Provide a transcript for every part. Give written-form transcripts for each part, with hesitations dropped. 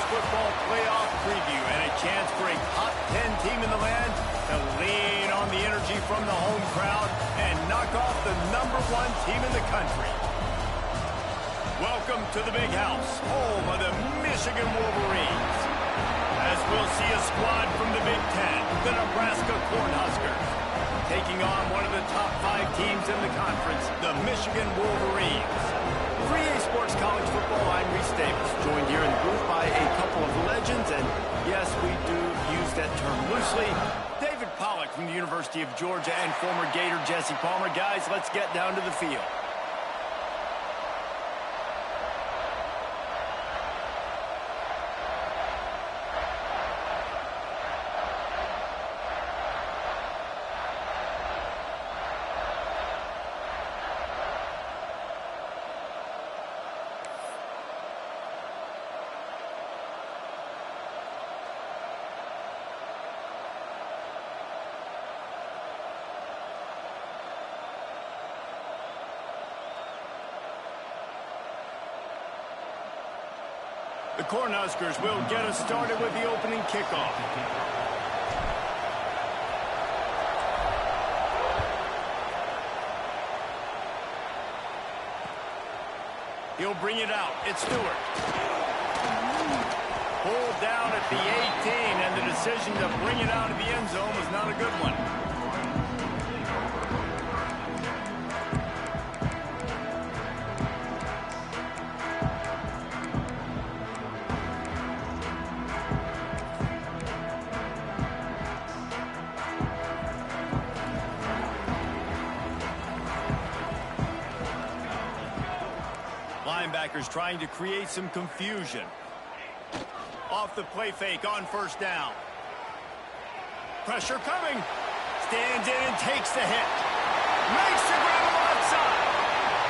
football playoff preview and a chance for a top 10 team in the land to lean on the energy from the home crowd and knock off the #1 team in the country. Welcome to the Big House, home of the Michigan Wolverines. As we'll see a squad from the Big Ten, the Nebraska Cornhuskers, taking on one of the top 5 teams in the conference, the Michigan Wolverines. 3A Sports College Football, I'm Reese Davis, joined here in the booth by a couple of legends, and yes, we do use that term loosely. David Pollack from the University of Georgia and former Gator Jesse Palmer. Guys, let's get down to the field. The Cornhuskers will get us started with the opening kickoff. He'll bring it out. It's Stewart. Pulled down at the 18, and the decision to bring it out of the end zone was not a good one. Linebackers trying to create some confusion. Off the play fake on first down. Pressure coming. Stands in and takes the hit. Makes the grab on the left side.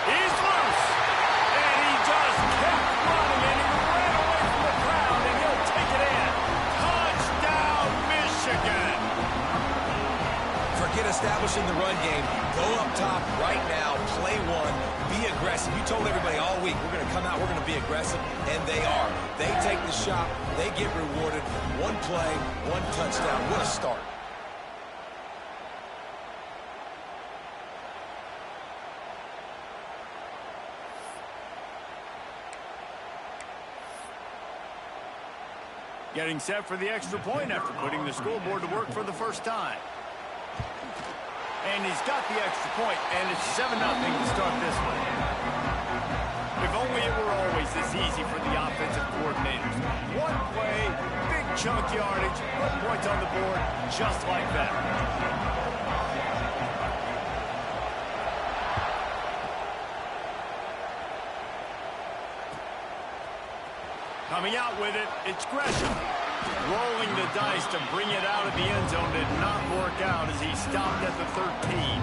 He's loose. And he just kept running, and he ran away from the crowd, and he'll take it in. Touchdown, Michigan. Forget establishing the run game. Go up top right now. Play one. Be aggressive. You told everybody all week, we're going to come out, we're going to be aggressive, and they are. They take the shot. They get rewarded. One play, one touchdown. What a start. Getting set for the extra point after putting the scoreboard to work for the first time. And he's got the extra point, and it's 7-0 to start this one. If only it were always this easy for the offensive coordinators. One play, big chunk yardage, put points on the board just like that. Coming out with it, it's Gresham. Rolling the dice to bring it out of the end zone did not work out as he stopped at the 13.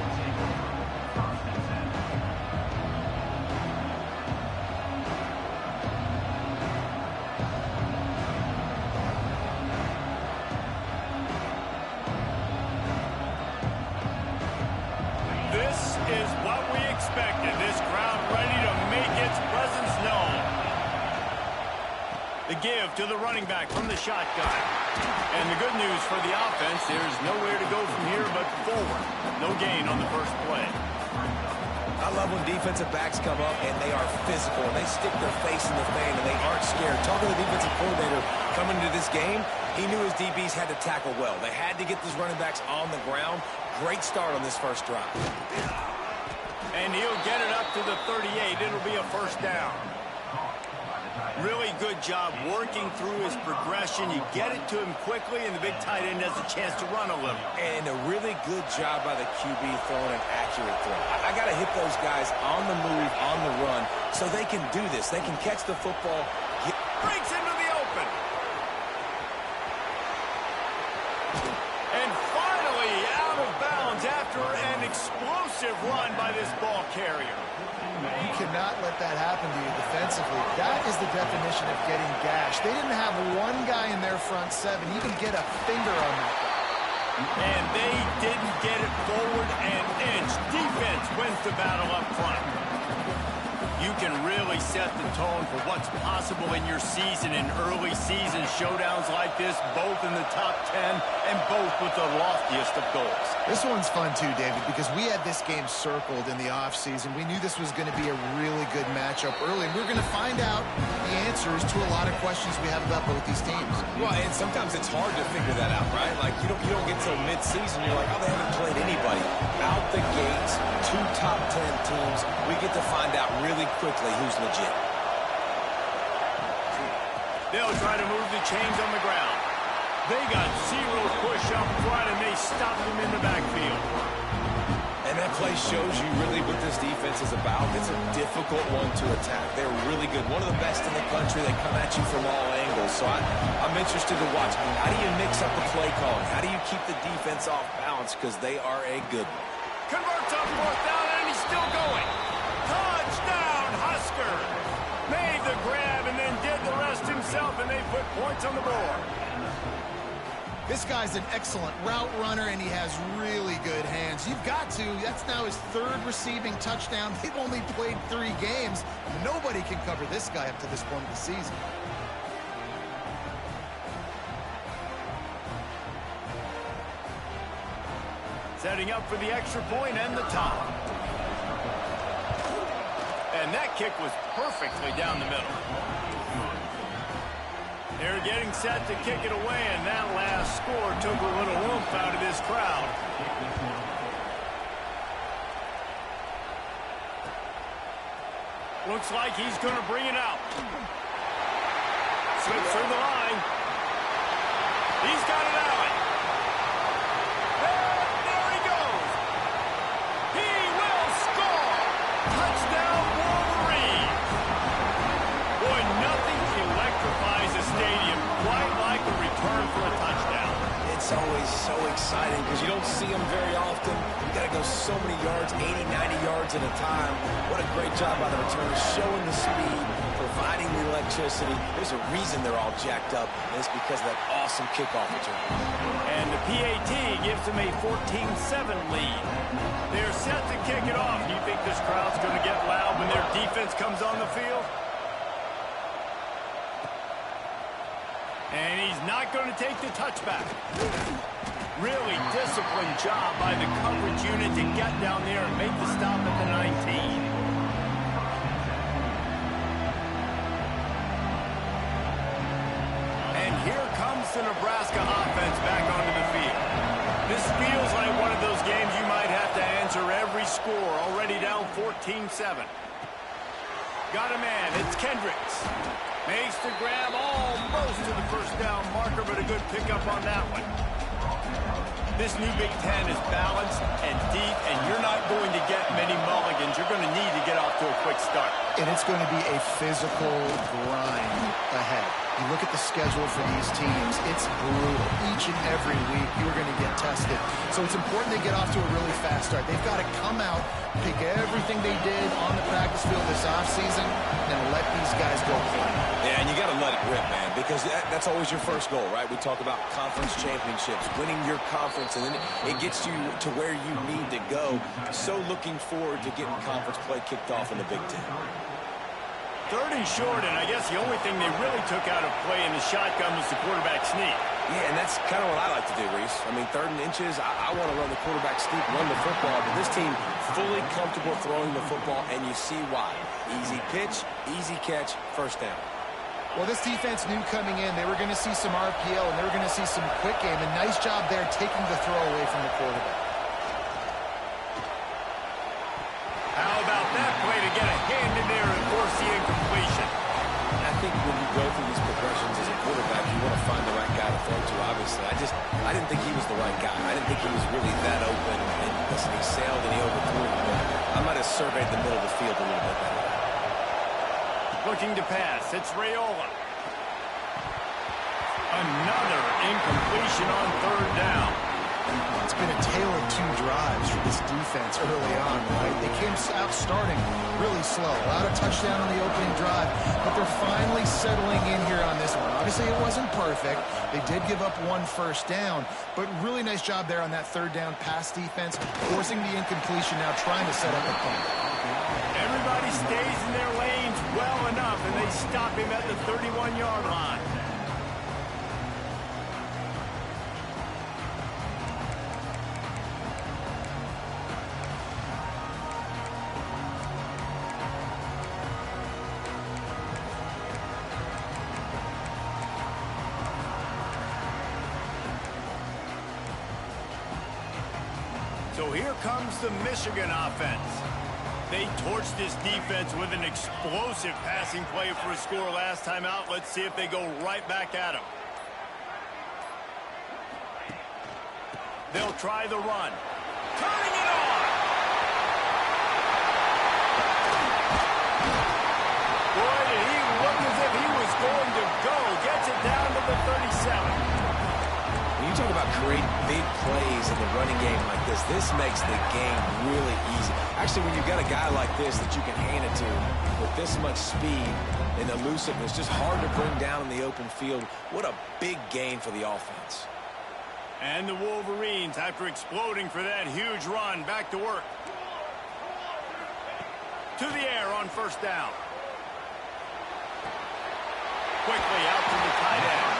This is what we expected. This crowd ready to make its presence known. The give to the running back from the shotgun. And the good news for the offense, there's nowhere to go from here but forward. No gain on the first play. I love when defensive backs come up and they are physical and they stick their face in the fan and they aren't scared. Talking to the defensive coordinator coming into this game, he knew his DBs had to tackle well. They had to get these running backs on the ground. Great start on this first drive. And he'll get it up to the 38. It'll be a first down. Really good job working through his progression. You get it to him quickly, and the big tight end has a chance to run a little. And a really good job by the QB throwing an accurate throw. I got to hit those guys on the move, on the run, so they can do this. They can catch the football. Breaks into the open. And finally out of bounds after an explosive run by this ball carrier. You cannot let that happen to you defensively. That is the definition of getting gashed. They didn't have one guy in their front seven even get a finger on that guy. And they didn't get it forward an inch. Defense wins the battle up front. You can really set the tone for what's possible in your season in early season showdowns like this, both in the top 10 and both with the loftiest of goals. This one's fun too, David, because we had this game circled in the offseason. We knew this was going to be a really good matchup early, and we're going to find out the answers to a lot of questions we have about both these teams. Well, and sometimes it's hard to figure that out, right? Like, you don't get till mid-season, you're like, oh, they haven't played anybody. Out the gates, 2 top 10 teams, we get to find out really quickly who's legit. They'll try to move the chains on the ground. They got 0 push up front, and they stop them in the backfield. And that play shows you really what this defense is about. It's a difficult one to attack. They're really good. One of the best in the country. They come at you from all angles. So I'm interested to watch. How do you mix up the play calling? How do you keep the defense off balance? Because they are a good one. Converts on 4th down, and he's still going. Touchdown, Huskers! Made the grab and then did the rest himself, and they put points on the board. This guy's an excellent route runner, and he has really good hands. You've got to. That's now his 3rd receiving touchdown. They've only played 3 games. Nobody can cover this guy up to this point of the season. Setting up for the extra point and the top. And that kick was perfectly down the middle. They're getting set to kick it away, and that last score took a little oomph out of this crowd. Looks like he's going to bring it out. Slips through the line. He's got it out. And there he goes. He will score. Touchdown, Wolverines. Boy, nothing electrifies a stadium quite like a return for a touchdown. It's always so exciting because you don't see them very often. You got to go so many yards, 80, 90 yards at a time. What a great job by the returners, showing the speed, providing the electricity. There's a reason they're all jacked up, and it's because of that awesome kickoff return. And the PAT gives them a 14-7 lead. They're set to kick it off. Do you think this crowd's going to get loud when their defense comes on the field? And he's not going to take the touchback. Really disciplined job by the coverage unit to get down there and make the stop at the 19. And here comes the Nebraska offense back onto the field. This feels like one of those games you might have to answer every score. Already down 14-7. Got a man. It's Kendricks. Makes the grab almost to the first down marker, but a good pickup on that one. This new Big Ten is balanced and deep, and you're not going to get many mulligans. You're going to need to get off to a quick start. And it's going to be a physical grind ahead. You look at the schedule for these teams, it's brutal. Each and every week, you're going to get tested. So it's important they get off to a really fast start. They've got to come out, pick everything they did on the practice field this offseason, and let these guys go play. Yeah, and you got to let it rip, man, because that's always your first goal, right? We talk about conference championships, winning your conference, and then it gets you to where you need to go. So looking forward to getting conference play kicked off in the Big Ten. 3rd and short, and I guess the only thing they really took out of play in the shotgun was the quarterback sneak. Yeah, and that's kind of what I like to do, Reese. I mean, 3rd and inches, I want to run the quarterback sneak, run the football, but this team fully comfortable throwing the football, and you see why. Easy pitch, easy catch, first down. Well, this defense knew coming in they were going to see some RPO, and they were going to see some quick game, and nice job there taking the throw away from the quarterback. How about that play to get a hand in there and force the incompletion? I think when you go through these progressions as a quarterback, you want to find the right guy to throw to, obviously. I didn't think he was the right guy. I didn't think he was really that open. And listen, he sailed and he overthrew him. But I might have surveyed the middle of the field a little bit better. Looking to pass. It's Raiola. Another incompletion on 3rd down. It's been a tale of 2 drives for this defense early on, right? They came out starting really slow. A lot of touchdown on the opening drive, but they're finally settling in here on this one. Obviously, it wasn't perfect. They did give up 1 first down, but really nice job there on that 3rd down pass defense, forcing the incompletion now, trying to set up a punt. Everybody stays in their lanes well enough, and they stop him at the 31-yard line. So here comes the Michigan offense. They torched this defense with an explosive passing play for a score last time out. Let's see if they go right back at him. They'll try the run. Turning it on! Boy, did he look as if he was going to go. Gets it down to the 37. When you talk about creating big plays in the running game like this makes the game really easy. Actually, when you've got a guy like this that you can hand it to with this much speed and elusiveness, just hard to bring down in the open field. What a big gain for the offense. And the Wolverines, after exploding for that huge run, back to work. To the air on first down. Quickly out to the tight end.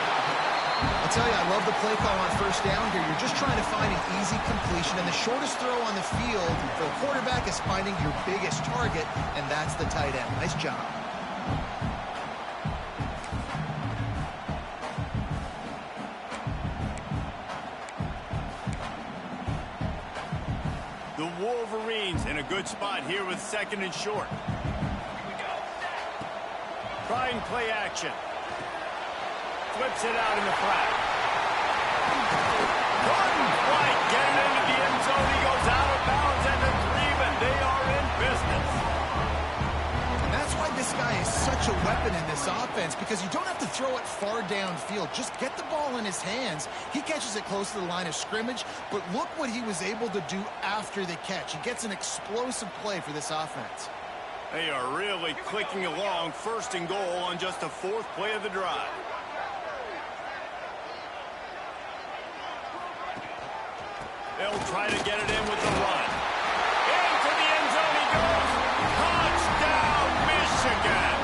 I'll tell you, I love the play call on first down here. You're just trying to find an easy completion, and the shortest throw on the field for the quarterback is finding your biggest target, and that's the tight end. Nice job. The Wolverines in a good spot here with second and short. Trying play action. Flips it out in the flat. Couldn't quite get it into the end zone. He goes out of bounds at the 3, but they are in business. And that's why this guy is such a weapon in this offense, because you don't have to throw it far downfield. Just get the ball in his hands. He catches it close to the line of scrimmage, but look what he was able to do after the catch. He gets an explosive play for this offense. They are really clicking along, first and goal on just the 4th play of the drive. They'll try to get it in with the run. Into the end zone he goes. Touchdown, Michigan!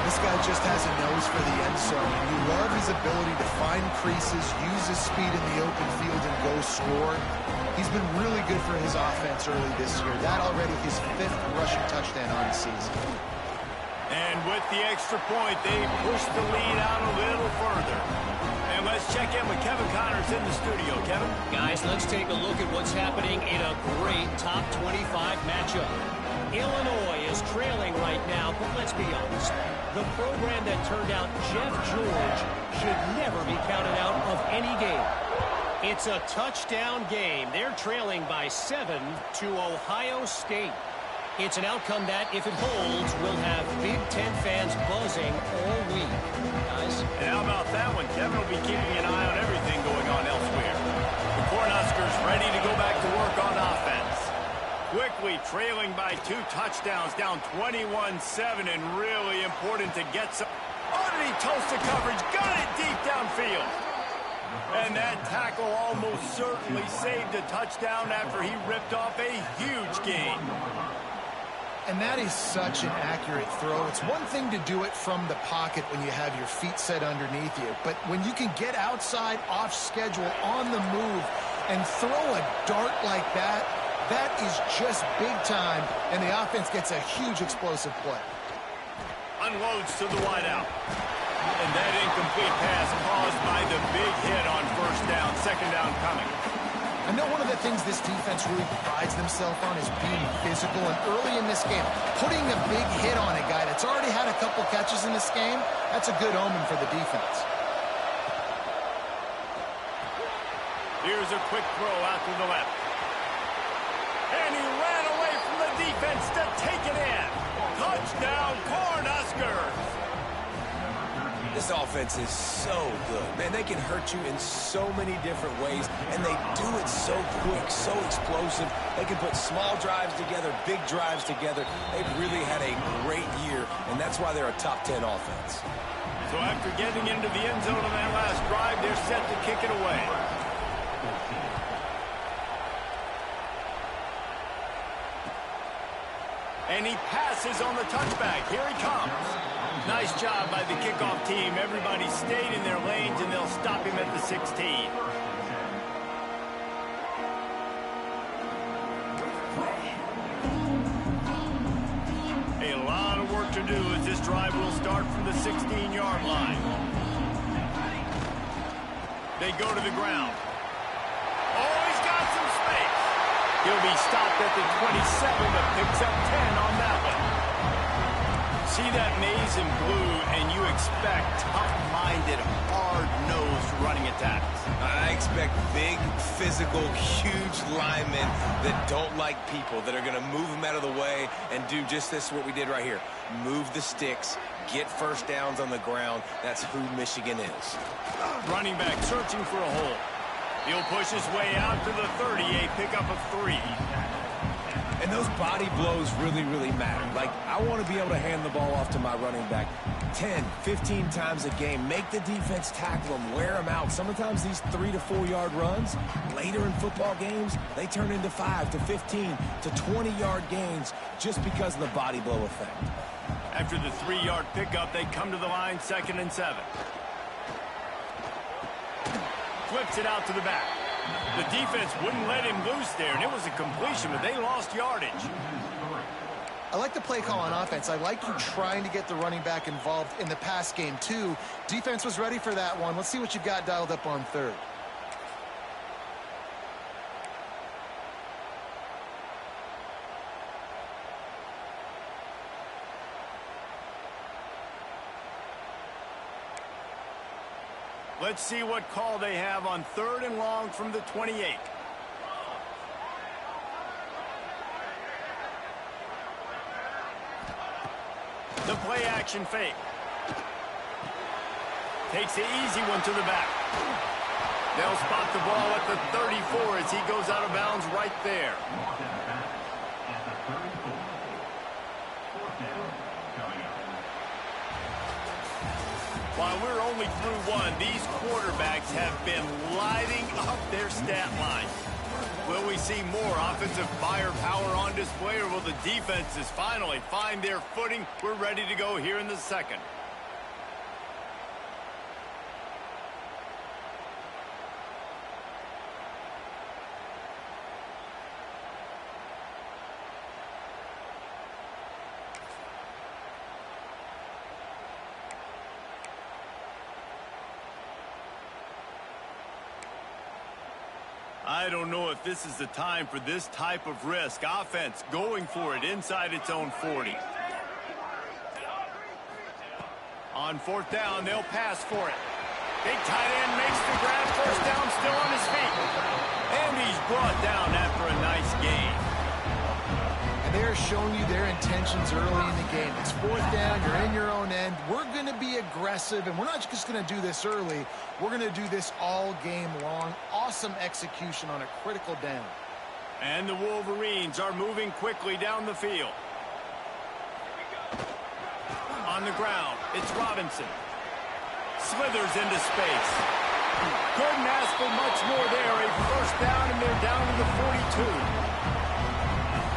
This guy just has a nose for the end zone. You love his ability to find creases, use his speed in the open field, and go score. He's been really good for his offense early this year. That already his 5th rushing touchdown on the season. And with the extra point, they push the lead out a little further. And let's check in with Kevin Connors in the studio. Kevin? Guys, let's take a look at what's happening in a great top 25 matchup. Illinois is trailing right now, but let's be honest. The program that turned out Jeff George should never be counted out of any game. It's a touchdown game. They're trailing by 7 to Ohio State. It's an outcome that, if it holds, will have Big Ten fans buzzing all week. Guys? And how about that one? Kevin will be keeping an eye on everything going on elsewhere. The Cornhuskers ready to go back to work on offense. Quickly trailing by 2 touchdowns, down 21-7, and really important to get some underneath toasted coverage. Got it deep downfield. And that tackle almost certainly saved a touchdown after he ripped off a huge gain. And that is such an accurate throw. It's one thing to do it from the pocket when you have your feet set underneath you, but when you can get outside, off schedule, on the move, and throw a dart like that, that is just big time, and the offense gets a huge explosive play. Unloads to the wideout. And that incomplete pass caused by the big hit on first down, second down coming. I know one of the things this defense really prides themselves on is being physical, and early in this game, putting a big hit on a guy that's already had a couple catches in this game, that's a good omen for the defense. Here's a quick throw out to the left. And he ran away from the defense to take it in. Touchdown, Cornhuskers! This offense is so good. Man, they can hurt you in so many different ways, and they do it so quick, so explosive. They can put small drives together, big drives together. They've really had a great year, and that's why they're a top 10 offense. So after getting into the end zone on that last drive, they're set to kick it away. And he passes on the touchback. Here he comes. Nice job by the kickoff team. Everybody stayed in their lanes, and they'll stop him at the 16. A lot of work to do as this drive will start from the 16-yard line. They go to the ground. Oh, he's got some space. He'll be stopped at the 27, but picks up 10 on that one. See that maze in blue, and you expect tough-minded, hard-nosed running attacks. I expect big, physical, huge linemen that don't like people, that are going to move them out of the way and do just this, what we did right here. Move the sticks, get first downs on the ground. That's who Michigan is. Running back searching for a hole. He'll push his way out to the 30, a pickup of 3. And those body blows really, really matter. Like, I want to be able to hand the ball off to my running back 10, 15 times a game. Make the defense tackle them, wear them out. Sometimes these 3 to 4 yard runs, later in football games, they turn into 5 to 15 to 20-yard gains just because of the body blow effect. After the 3-yard pickup, they come to the line, 2nd and 7. Flips it out to the back. The defense wouldn't let him loose there, and it was a completion, but they lost yardage. I like the play call on offense. I like you trying to get the running back involved in the pass game, too. Defense was ready for that one. Let's see what you've got dialed up on 3rd. Let's see what call they have on 3rd and long from the 28. The play action fake. Takes the easy one to the back. They'll spot the ball at the 34 as he goes out of bounds right there. While we're only through one, these quarterbacks have been lighting up their stat line. Will we see more offensive firepower on display, or will the defenses finally find their footing? We're ready to go here in the 2nd. I don't know if this is the time for this type of risk. Offense going for it inside its own 40. On 4th down, they'll pass for it. Big tight end makes the grab, 1st down, still on his feet. And he's brought down after a nice gain. And they're showing you their intentions early in the game. It's 4th down, you're in your own end. We're going to be aggressive, and we're not just going to do this early. We're going to do this all game long. Awesome execution on a critical down. And the Wolverines are moving quickly down the field. On the ground, it's Robinson. Slithers into space. Couldn't ask for much more there. A 1st down, and they're down to the 42.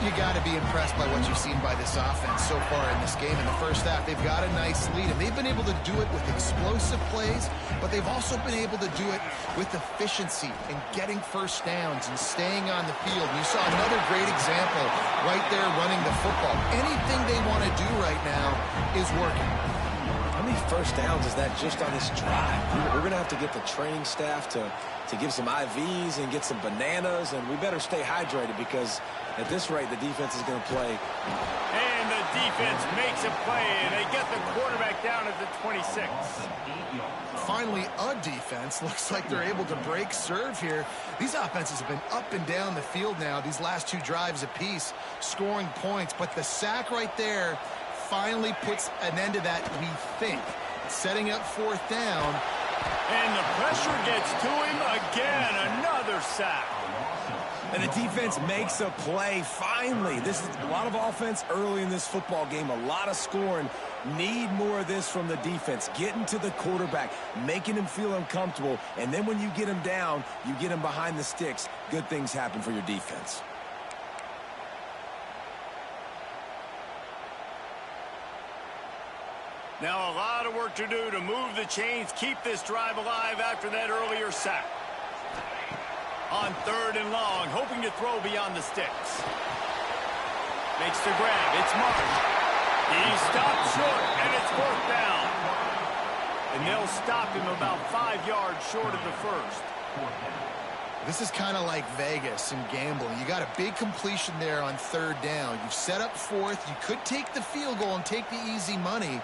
You got to be impressed by what you've seen by this offense so far in this game. In the first half, they've got a nice lead, and they've been able to do it with explosive plays, but they've also been able to do it with efficiency and getting first downs and staying on the field. And you saw another great example right there running the football. Anything they want to do right now is working. How many first downs is that just on this drive? We're going to have to get the training staff to give some IVs and get some bananas, and we better stay hydrated because at this rate, the defense is going to play. And the defense makes a play, and they get the quarterback down at the 26. Finally, a defense. Looks like they're able to break serve here. These offenses have been up and down the field now, these last 2 drives apiece, scoring points. But the sack right there finally puts an end to that, we think. Setting up 4th down. And the pressure gets to him again. Another sack. And the defense makes a play, finally. This is a lot of offense early in this football game, a lot of scoring. Need more of this from the defense. Getting to the quarterback, making him feel uncomfortable, and then when you get him down, you get him behind the sticks. Good things happen for your defense. Now a lot of work to do to move the chains, keep this drive alive after that earlier sack. On 3rd and long, hoping to throw beyond the sticks. Makes the grab. It's marked. He stopped short, and it's 4th down. And they'll stop him about 5 yards short of the first. This is kind of like Vegas and gambling. You got a big completion there on 3rd down. You've set up 4th. You could take the field goal and take the easy money,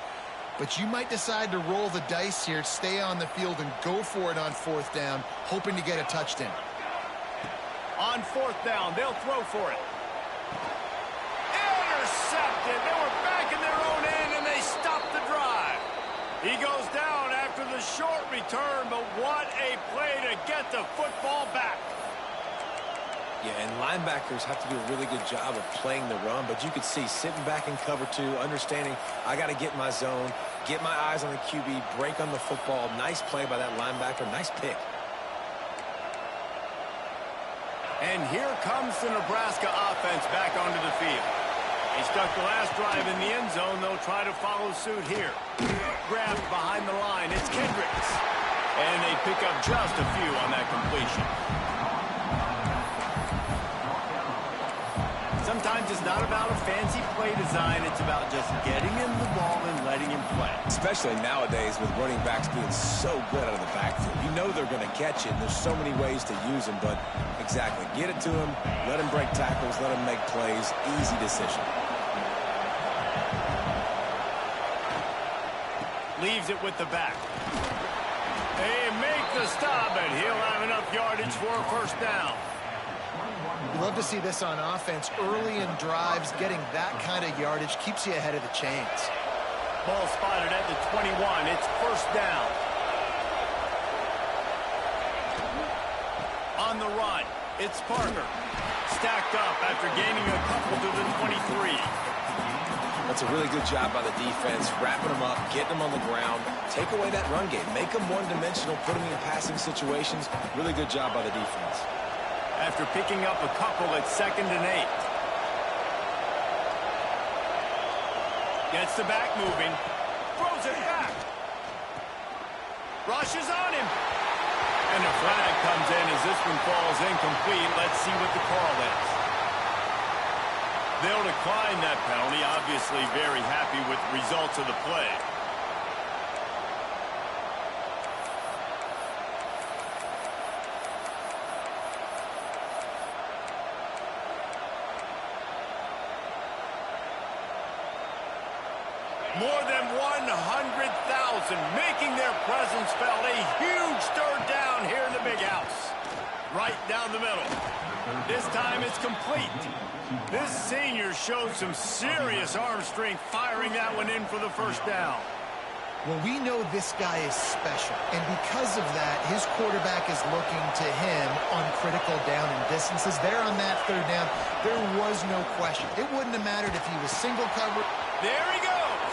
but you might decide to roll the dice here, stay on the field, and go for it on 4th down, hoping to get a touchdown. On 4th down, they'll throw for it. Intercepted. They were back in their own end, and they stopped the drive. He goes down after the short return, but what a play to get the football back. Yeah, and linebackers have to do a really good job of playing the run, but you could see sitting back in cover 2, understanding I got to get in my zone, get my eyes on the QB, break on the football. Nice play by that linebacker. Nice pick. And here comes the Nebraska offense back onto the field. They stuck the last drive in the end zone. They'll try to follow suit here. Grabbed behind the line. It's Kendricks. And they pick up just a few on that completion. Sometimes it's not about a fancy play design. It's about just getting him the ball and letting him play. Especially nowadays with running backs being so good out of the backfield. You know they're going to catch it, and there's so many ways to use them, but exactly. Get it to him, let him break tackles, let him make plays. Easy decision. Leaves it with the back. They make the stop, and he'll have enough yardage for a 1st down. You love to see this on offense. Early in drives, getting that kind of yardage keeps you ahead of the chains. Ball spotted at the 21. It's 1st down. On the run, it's Parker. Stacked up after gaining a couple to the 23. That's a really good job by the defense, wrapping them up, getting them on the ground. Take away that run game. Make them one-dimensional, put them in passing situations. Really good job by the defense. After picking up a couple at 2nd and 8. Gets the back moving. Throws it back. Rushes on him. And a flag comes in as this one falls incomplete. Let's see what the call is. They'll decline that penalty. Obviously very happy with the results of the play. More than 100,000 making their presence felt. A huge 3rd down here in the big house. Right down the middle. This time it's complete. This senior showed some serious arm strength firing that one in for the 1st down. Well, we know this guy is special, and because of that, his quarterback is looking to him on critical down and distances. There on that 3rd down, there was no question. It wouldn't have mattered if he was single cover. There he goes.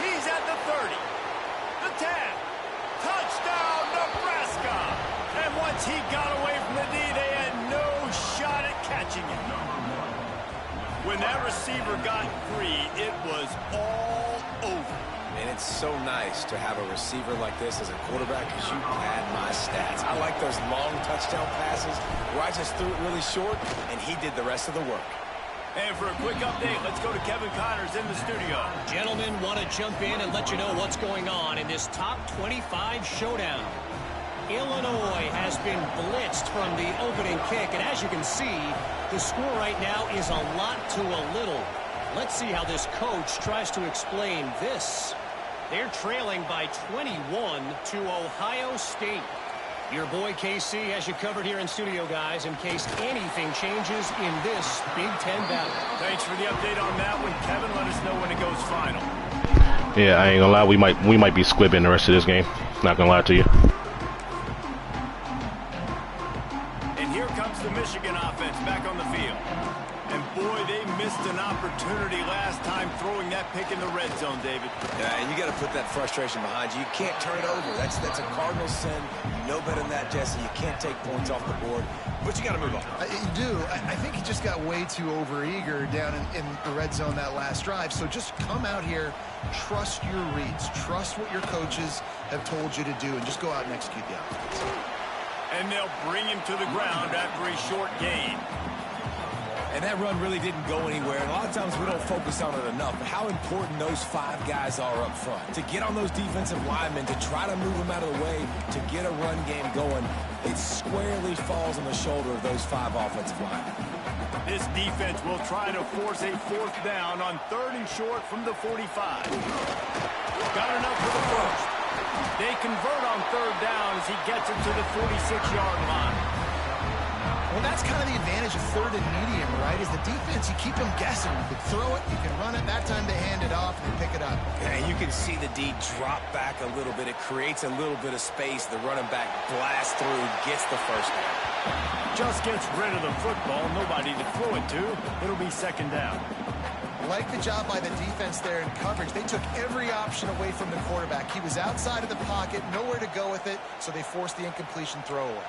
He's at the 30, the 10. Touchdown, Nebraska. And once he got away from the D, they had no shot at catching him. When that receiver got free, it was all over. And it's so nice to have a receiver like this as a quarterback because you pad my stats. I like those long touchdown passes where I just threw it really short, and he did the rest of the work. And for a quick update, let's go to Kevin Connors in the studio. Gentlemen, want to jump in and let you know what's going on in this top 25 showdown. Illinois has been blitzed from the opening kick, and as you can see, the score right now is a lot to a little. Let's see how this coach tries to explain this. They're trailing by 21 to Ohio State. Your boy KC has you covered here in studio, guys, in case anything changes in this Big Ten battle. Thanks for the update on that one, Kevin. Let us know when it goes final. Yeah, I ain't gonna lie, we might be squibbing the rest of this game. Not gonna lie to you. And here comes the Michigan offense back on the field. And boy, they Missed an opportunity last time throwing that pick in the red zone, David. Yeah, and you got to put that frustration behind you. You can't turn it over. That's a Cardinal sin. You know better than that, Jesse. You can't take points off the board, but you got to move on. You do. I think he just got way too overeager down in the red zone that last drive. So just come out here, trust your reads, trust what your coaches have told you to do, and just go out and execute the offense. And they'll bring him to the ground after a short gain. And that run really didn't go anywhere. And a lot of times we don't focus on it enough. But how important those 5 guys are up front. To get on those defensive linemen, to try to move them out of the way, to get a run game going, it squarely falls on the shoulder of those 5 offensive linemen. This defense will try to force a 4th down on 3rd and short from the 45. Got enough for the first. They convert on 3rd down as he gets it to the 46-yard line. Well, that's kind of the advantage of 3rd and medium, right? Is the defense, you keep them guessing. You can throw it, you can run it. That time they hand it off and they pick it up. Yeah, you can see the D drop back a little bit. It creates a little bit of space. The running back blasts through, gets the first down. Just gets rid of the football. Nobody to throw it to. It'll be 2nd down. Like the job by the defense there in coverage. They took every option away from the quarterback. He was outside of the pocket, nowhere to go with it, so they forced the incompletion throwaway.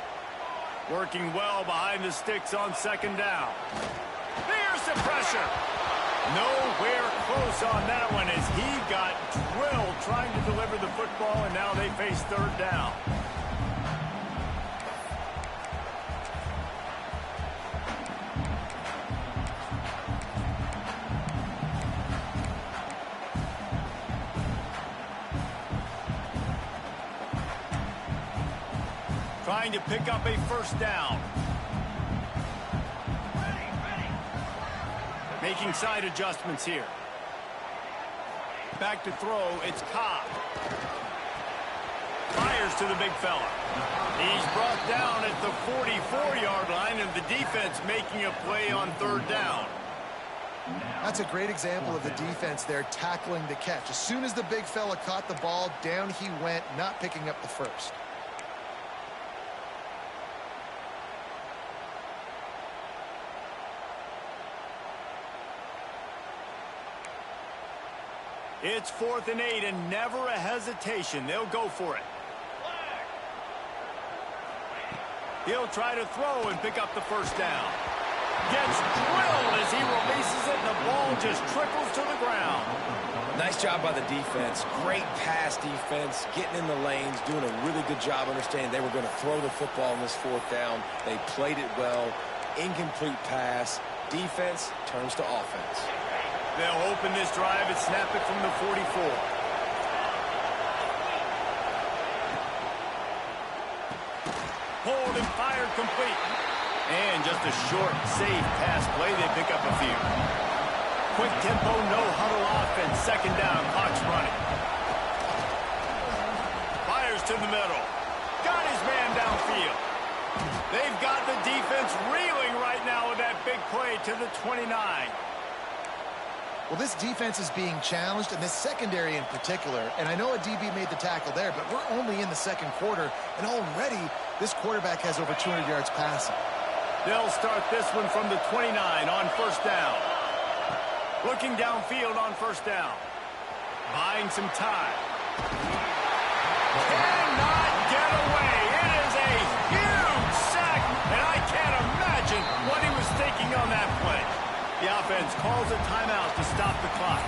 Working well behind the sticks on 2nd down. There's the pressure. Nowhere close on that one as he got drilled trying to deliver the football, and now they face 3rd down. Trying to pick up a 1st down. Making side adjustments here. Back to throw, it's Cobb. Fires to the big fella. He's brought down at the 44-yard line, and the defense making a play on 3rd down. That's a great example of the defense there tackling the catch. As soon as the big fella caught the ball, down he went, not picking up the first. It's 4th and 8 and never a hesitation. They'll go for it. He'll try to throw and pick up the 1st down. Gets drilled as he releases it, and the ball just trickles to the ground. Nice job by the defense. Great pass defense, getting in the lanes, doing a really good job understanding they were going to throw the football in this 4th down. They played it well. Incomplete pass. Defense turns to offense. They'll open this drive and snap it from the 44. Hold and fired complete. And just a short, safe pass play. They pick up a few. Quick tempo, no huddle offense. 2nd down, clock's running. Fires to the middle. Got his man downfield. They've got the defense reeling right now with that big play to the 29. Well, this defense is being challenged, and this secondary in particular. And I know a DB made the tackle there, but we're only in the 2nd quarter, and already this quarterback has over 200 yards passing. They'll start this one from the 29 on 1st down. Looking downfield on 1st down. Buying some time. Cannot get away. It is a huge sack, and I can't imagine what he was thinking on that play. The offense calls a timeout to stop the clock.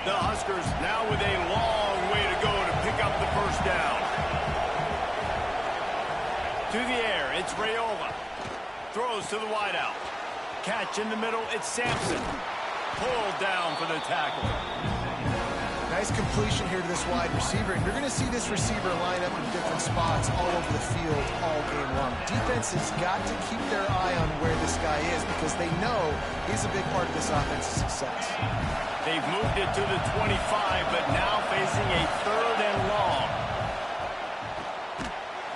The Huskers now with a long way to go to pick up the 1st down. To the air, it's Raiola. Throws to the wideout. Catch in the middle, it's Sampson. Pulled down for the tackle. Nice completion here to this wide receiver, and you're going to see this receiver line up in different spots all over the field all game long. Defense has got to keep their eye on where this guy is because they know he's a big part of this offense's success. They've moved it to the 25, but now facing a 3rd and long.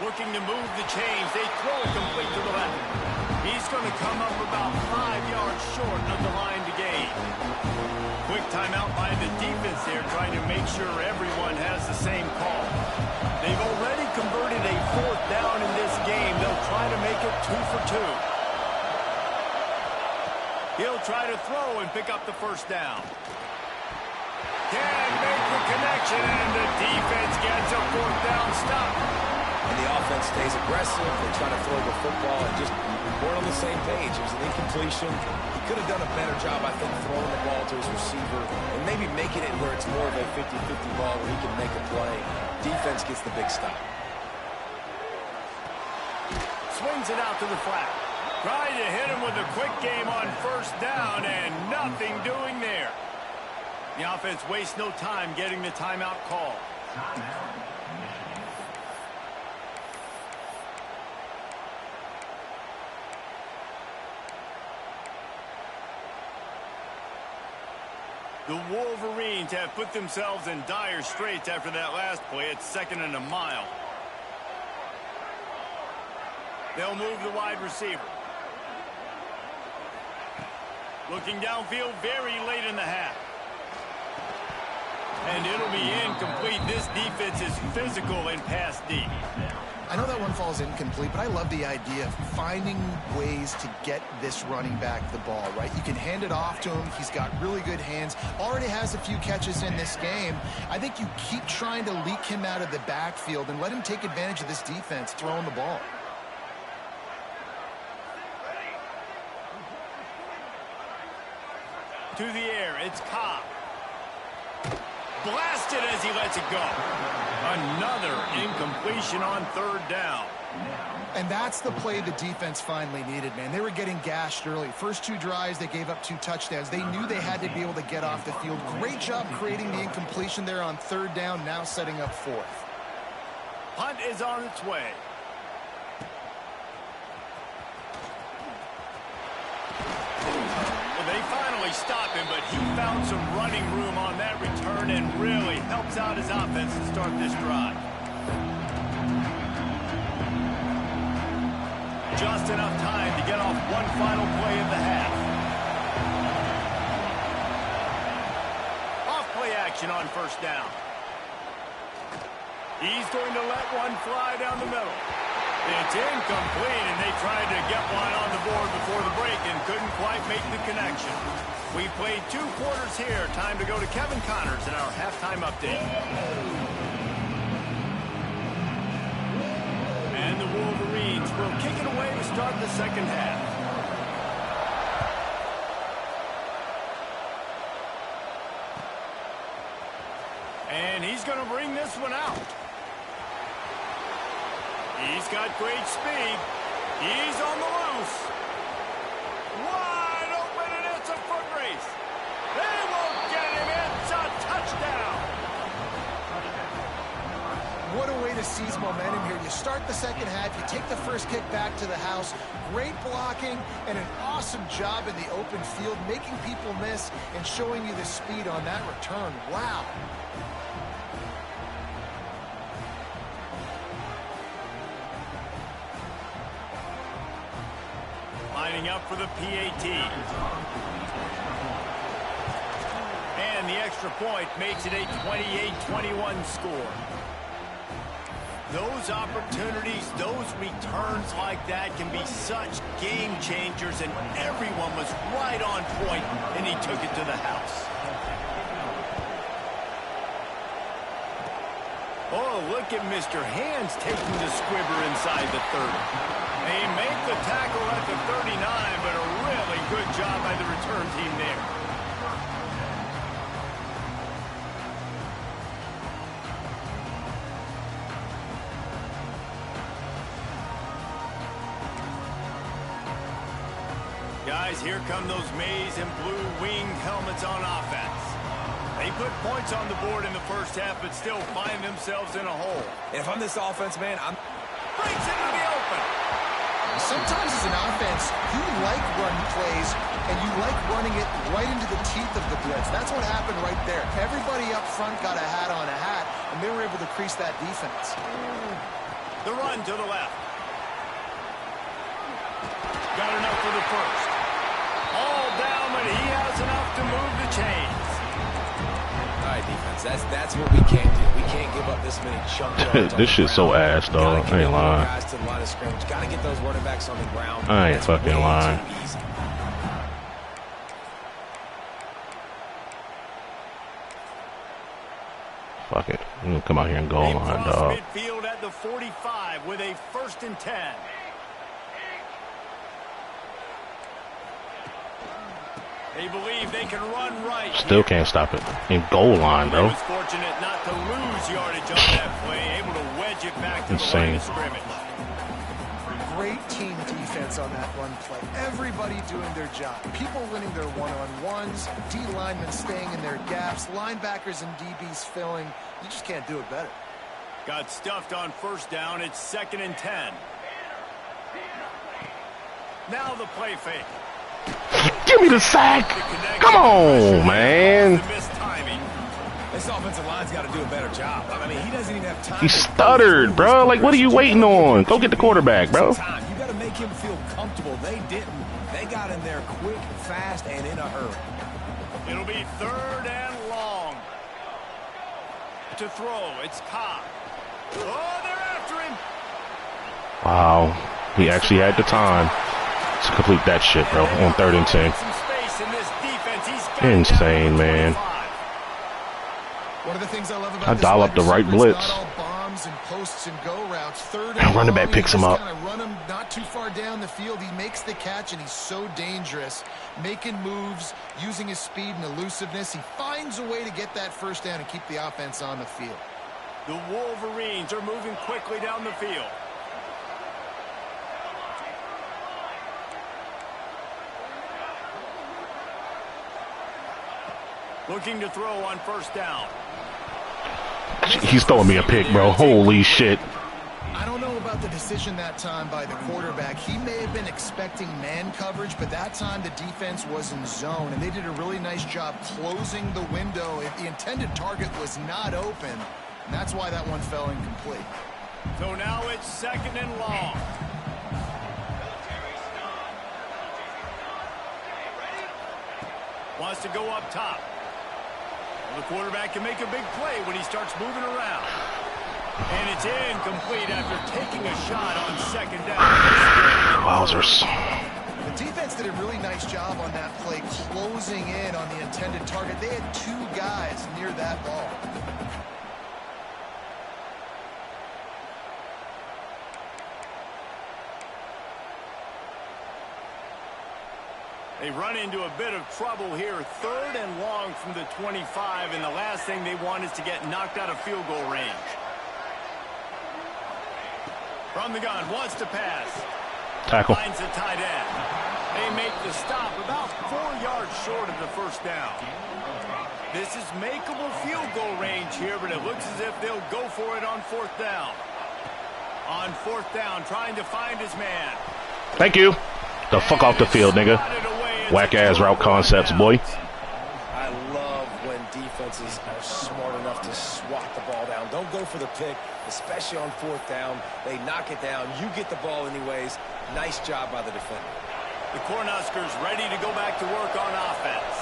Looking to move the chains. They throw it complete to the left. He's going to come up about 5 yards short of the line to gain. Quick timeout by the defense there, trying to make sure everyone has the same call. They've already completed 2. He'll try to throw and pick up the first down. Can't make the connection, and the defense gets a 4th down stop. And the offense stays aggressive. They try to throw the football and just weren't on the same page. It was an incompletion. He could have done a better job, I think, throwing the ball to his receiver and maybe making it where it's more of a 50-50 ball where he can make a play. Defense gets the big stop. Swings it out to the flat. Trying to hit him with a quick game on 1st down, and nothing doing there. The offense wastes no time getting the timeout call. The Wolverines have put themselves in dire straits after that last play. It's 2nd and a mile. They'll move the wide receiver. Looking downfield very late in the half. And it'll be incomplete. This defense is physical and pass deep. I know that one falls incomplete, but I love the idea of finding ways to get this running back the ball, right? You can hand it off to him. He's got really good hands. Already has a few catches in this game. I think you keep trying to leak him out of the backfield and let him take advantage of this defense throwing the ball. To the air, it's Cobb. Blasted as he lets it go. Another incompletion on 3rd down. And that's the play the defense finally needed, man. They were getting gashed early. First 2 drives, they gave up 2 touchdowns. They knew they had to be able to get off the field. Great job creating the incompletion there on 3rd down, now setting up 4th. Punt is on its way. They finally stop him, but he found some running room on that return and really helps out his offense to start this drive. Just enough time to get off one final play of the half. Off play action on 1st down. He's going to let one fly down the middle. It's incomplete, and they tried to get one on the board before the break and couldn't quite make the connection. We played 2 quarters here. Time to go to Kevin Connors in our halftime update. And the Wolverines will kick it away to start the 2nd half. And he's going to bring this one out. He's got great speed. He's on the loose. Wide open, and it's a foot race. They won't get him. It's a touchdown. What a way to seize momentum here. You start the 2nd half. You take the first kick back to the house. Great blocking and an awesome job in the open field, making people miss and showing you the speed on that return. Wow. Lining up for the PAT. And the extra point makes it a 28-21 score. Those opportunities, those returns like that can be such game changers, and everyone was right on point, and he took it to the house. Oh, look at Mr. Hands taking the squibber inside the 30. They make the tackle at the 39, but a really good job by the return team there. Guys, here come those maize and blue winged helmets on offense. They put points on the board in the first half, but still find themselves in a hole. And if I'm this offense, man, Breaks into the open. Sometimes as an offense, you like run plays, and you like running it right into the teeth of the blitz. That's what happened right there. Everybody up front got a hat on a hat, and they were able to crease that defense. The run to the left. Got enough for the first. All down, but he has enough to move the chains. right, defense. That's what we can't do. We can't give up this many chunk yards. This shit's so ass, dog. I ain't lying. Guys to the line of scrimmage. Gotta get those running backs on the ground. I ain't fucking lying. Fuck it. I'm gonna come out here and go line, dog. Midfield at the 45 with a 1st and 10. They believe they can run right. Still can't stop it. In goal line, bro. He was fortunate not to lose yardage on that play, able to wedge it back to the line of scrimmage. Great team defense on that run play. Everybody doing their job. People winning their one-on-ones, D linemen staying in their gaps, linebackers and DBs filling. You just can't do it better. Got stuffed on 1st down. It's 2nd and 10. Now the play fake. Give me the sack. Come on, man. This offensive line's got to do a better job. I mean, he doesn't even have time. He stuttered, bro. Like, what are you waiting on? Go get the quarterback, bro. You got to make him feel comfortable. They didn't. They got in there quick, fast, and in a hurry. It'll be 3rd and long. To throw, it's Cobb. Oh, they're after him. Wow. He actually had the time to complete that shit, bro, on 3rd and 10. Insane, man. One of the things I love about I dial up the right blitz. Bombs and posts and go routes. 3rd and running back picks him up. Run him not too far down the field. He makes the catch, and he's so dangerous, making moves, using his speed and elusiveness. He finds a way to get that 1st down and keep the offense on the field. The Wolverines are moving quickly down the field. Looking to throw on 1st down. He's throwing me a pick, bro. Holy shit. I don't know about the decision that time by the quarterback. He may have been expecting man coverage, but that time the defense was in zone, and they did a really nice job closing the window. The intended target was not open, and that's why that one fell incomplete. So now it's 2nd and long. Wants to go up top. The quarterback can make a big play when he starts moving around. And it's incomplete after taking a shot on 2nd down. Wowzers. The defense did a really nice job on that play, closing in on the intended target. They had 2 guys near that ball. They run into a bit of trouble here. 3rd and long from the 25, and the last thing they want is to get knocked out of field goal range. From the gun, wants to pass. Tackle. Finds the tight end. They make the stop about 4 yards short of the 1st down. This is makeable field goal range here, but it looks as if they'll go for it on 4th down. On 4th down, trying to find his man. Thank you. The fuck off the field, nigga. Whack-ass route concepts, boy. I love when defenses are smart enough to swat the ball down. Don't go for the pick, especially on 4th down. They knock it down. You get the ball anyways. Nice job by the defender. The Cornhuskers ready to go back to work on offense.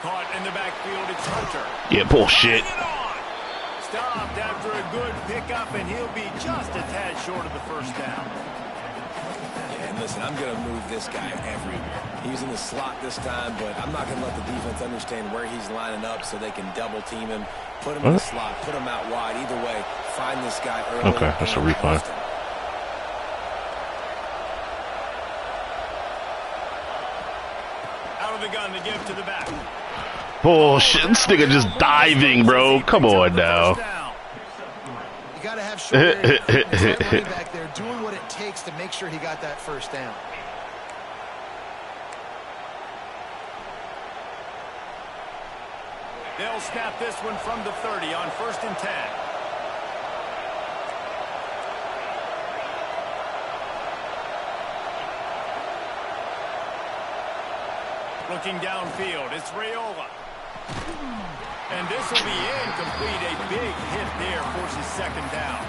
Caught in the backfield, it's Hunter. Yeah, bullshit. Stopped after a good pickup, and he'll be just a tad short of the 1st down. Yeah, and listen, I'm going to move this guy everywhere. He's in the slot this time, but I'm not going to let the defense understand where he's lining up so they can double team him, put him in the slot, put him out wide. Either way, find this guy early. Okay, that's a refund. Out of the gun to give to the back. Bullshit. This nigga just diving, bro. Come on now. You got to have short area. Back there doing what it takes to make sure he got that 1st down. They'll snap this one from the 30 on 1st and 10. Looking downfield, it's Raiola. And this will be incomplete. A big hit there forces 2nd down.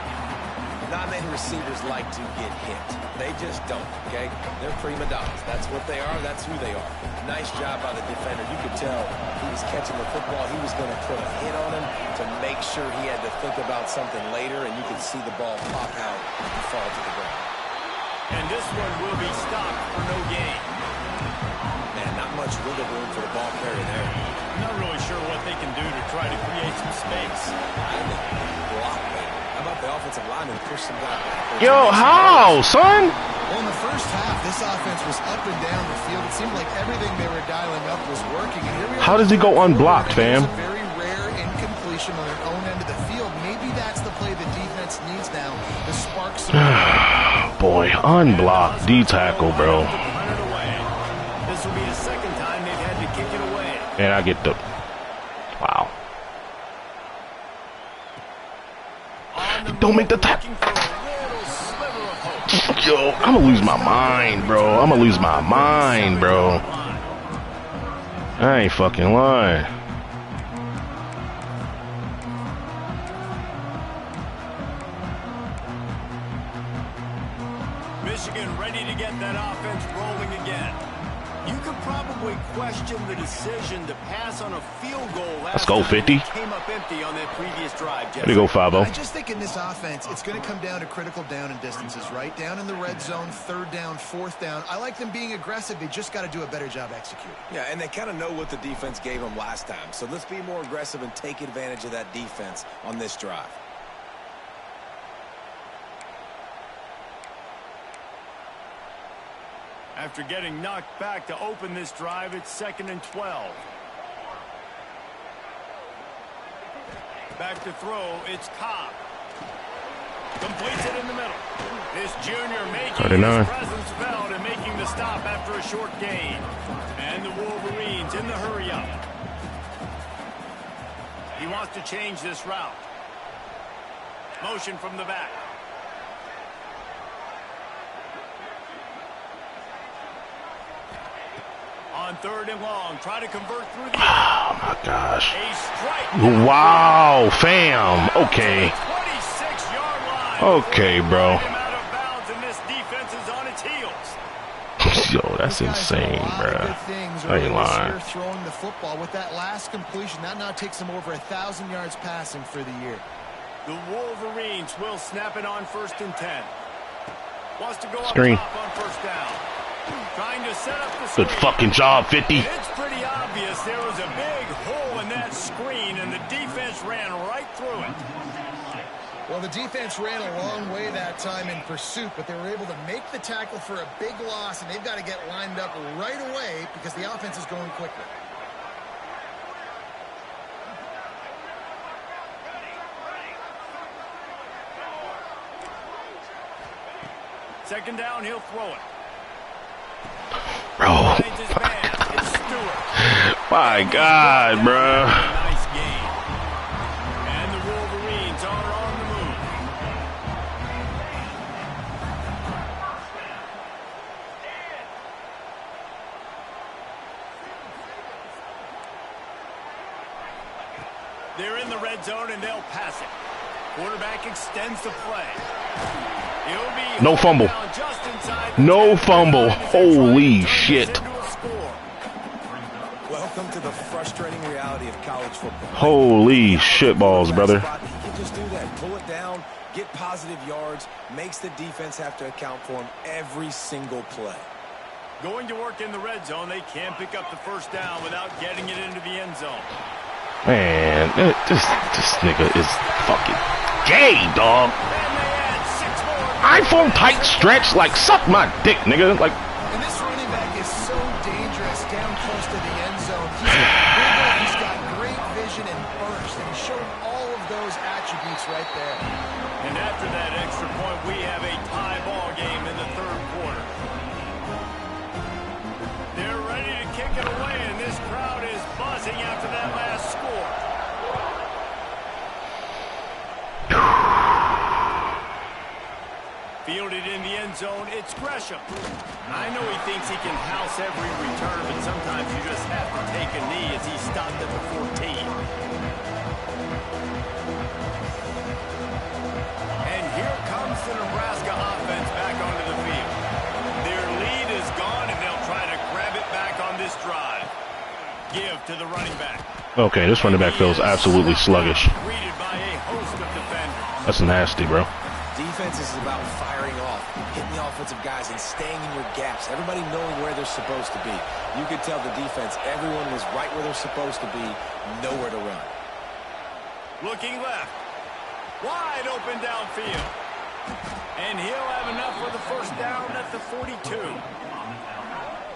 Not many receivers like to get hit. They just don't, okay? They're prima donnas. That's what they are. That's who they are. Nice job by the defender. You could tell he was catching the football. He was going to put a hit on him to make sure he had to think about something later, and you could see the ball pop out and fall to the ground. And this one will be stopped for no gain. Man, not much wiggle room for the ball carrier there. I'm not really sure what they can do to try to create some space. Block better. How about the offensive lineman push some guy back? Yo, how, son? Well, in the first half, this offense was up and down the field. It seemed like everything they were dialing up was working. And here we are. How does he go unblocked, fam? A very rare incompletion on their own end of the field. Maybe that's the play the defense needs now to spark some. Boy, unblocked D-tackle, bro. This will be the second time they've had to kick it away. And I get the... Wow. Don't make the tackle. Yo, I'm gonna lose my mind, bro. I'm gonna lose my mind, bro. I ain't fucking lying. Michigan ready to get that offense rolling again. You could probably question the decision to pass on a field goal last Let's go, 50. Came up empty on that previous drive. There you go, 5-0. I just think in this offense, it's going to come down to critical down and distances, right? Down in the red zone, third down, fourth down. I like them being aggressive. They just got to do a better job executing. Yeah, and they kind of know what the defense gave them last time. So let's be more aggressive and take advantage of that defense on this drive. After getting knocked back to open this drive, it's 2nd and 12. Back to throw, it's Cobb. Completes it in the middle. This junior making 39. his presence felt and making the stop after a short gain. And the Wolverines in the hurry up. He wants to change this route. Motion from the back. On 3rd and long, try to convert through the air. Oh my gosh. A strike. Wow, fam. Okay. 26-yard line. Okay, bro. Him out of bounds, and this defense is on its heels. Yo, that's insane, bro. I ain't lying. Throwing the football with that last completion, that now takes him over 1,000 yards passing for the year. The Wolverines will snap it on 1st and 10. Wants to go up Screen. top on 1st down. Trying to set up the screen. Good fucking job, 50. It's pretty obvious there was a big hole in that screen, and the defense ran right through it. Well, the defense ran a long way that time in pursuit, but they were able to make the tackle for a big loss, and they've got to get lined up right away because the offense is going quickly. Second down, he'll throw it. Bro. My God, bro. Nice game. And the Wolverines are on the move. They're in the red zone and they'll pass it. Quarterback extends the play. No fumble. No fumble. Holy shit. Welcome to the frustrating reality of college football. Holy shitballs, brother. He can just do that. Pull it down, get positive yards, makes the defense have to account for him every single play. Going to work in the red zone, they can't pick up the 1st down without getting it into the end zone. Man, this nigga is fucking gay, dog. iPhone tight stretch, like suck my dick, nigga. Like. And this running back is so dangerous down close to the end zone. He's got great vision and burst, and he showed all of those attributes right there. And after that extra point, we have a tie ball game in the 3rd quarter. They're ready to kick it away, and this crowd is buzzing after that last score. Fielded in the end zone, it's Gresham. I know he thinks he can house every return, but sometimes you just have to take a knee as he stopped at the 14. And here comes the Nebraska offense back onto the field. Their lead is gone, and they'll try to grab it back on this drive. Okay, this running back feels absolutely sluggish. Greeted by a host of defenders. That's nasty, bro. Defense is about firing off, hitting the offensive guys, and staying in your gaps. Everybody knowing where they're supposed to be. You could tell the defense, everyone was right where they're supposed to be, nowhere to run. Looking left. Wide open downfield. And he'll have enough for the first down at the 42.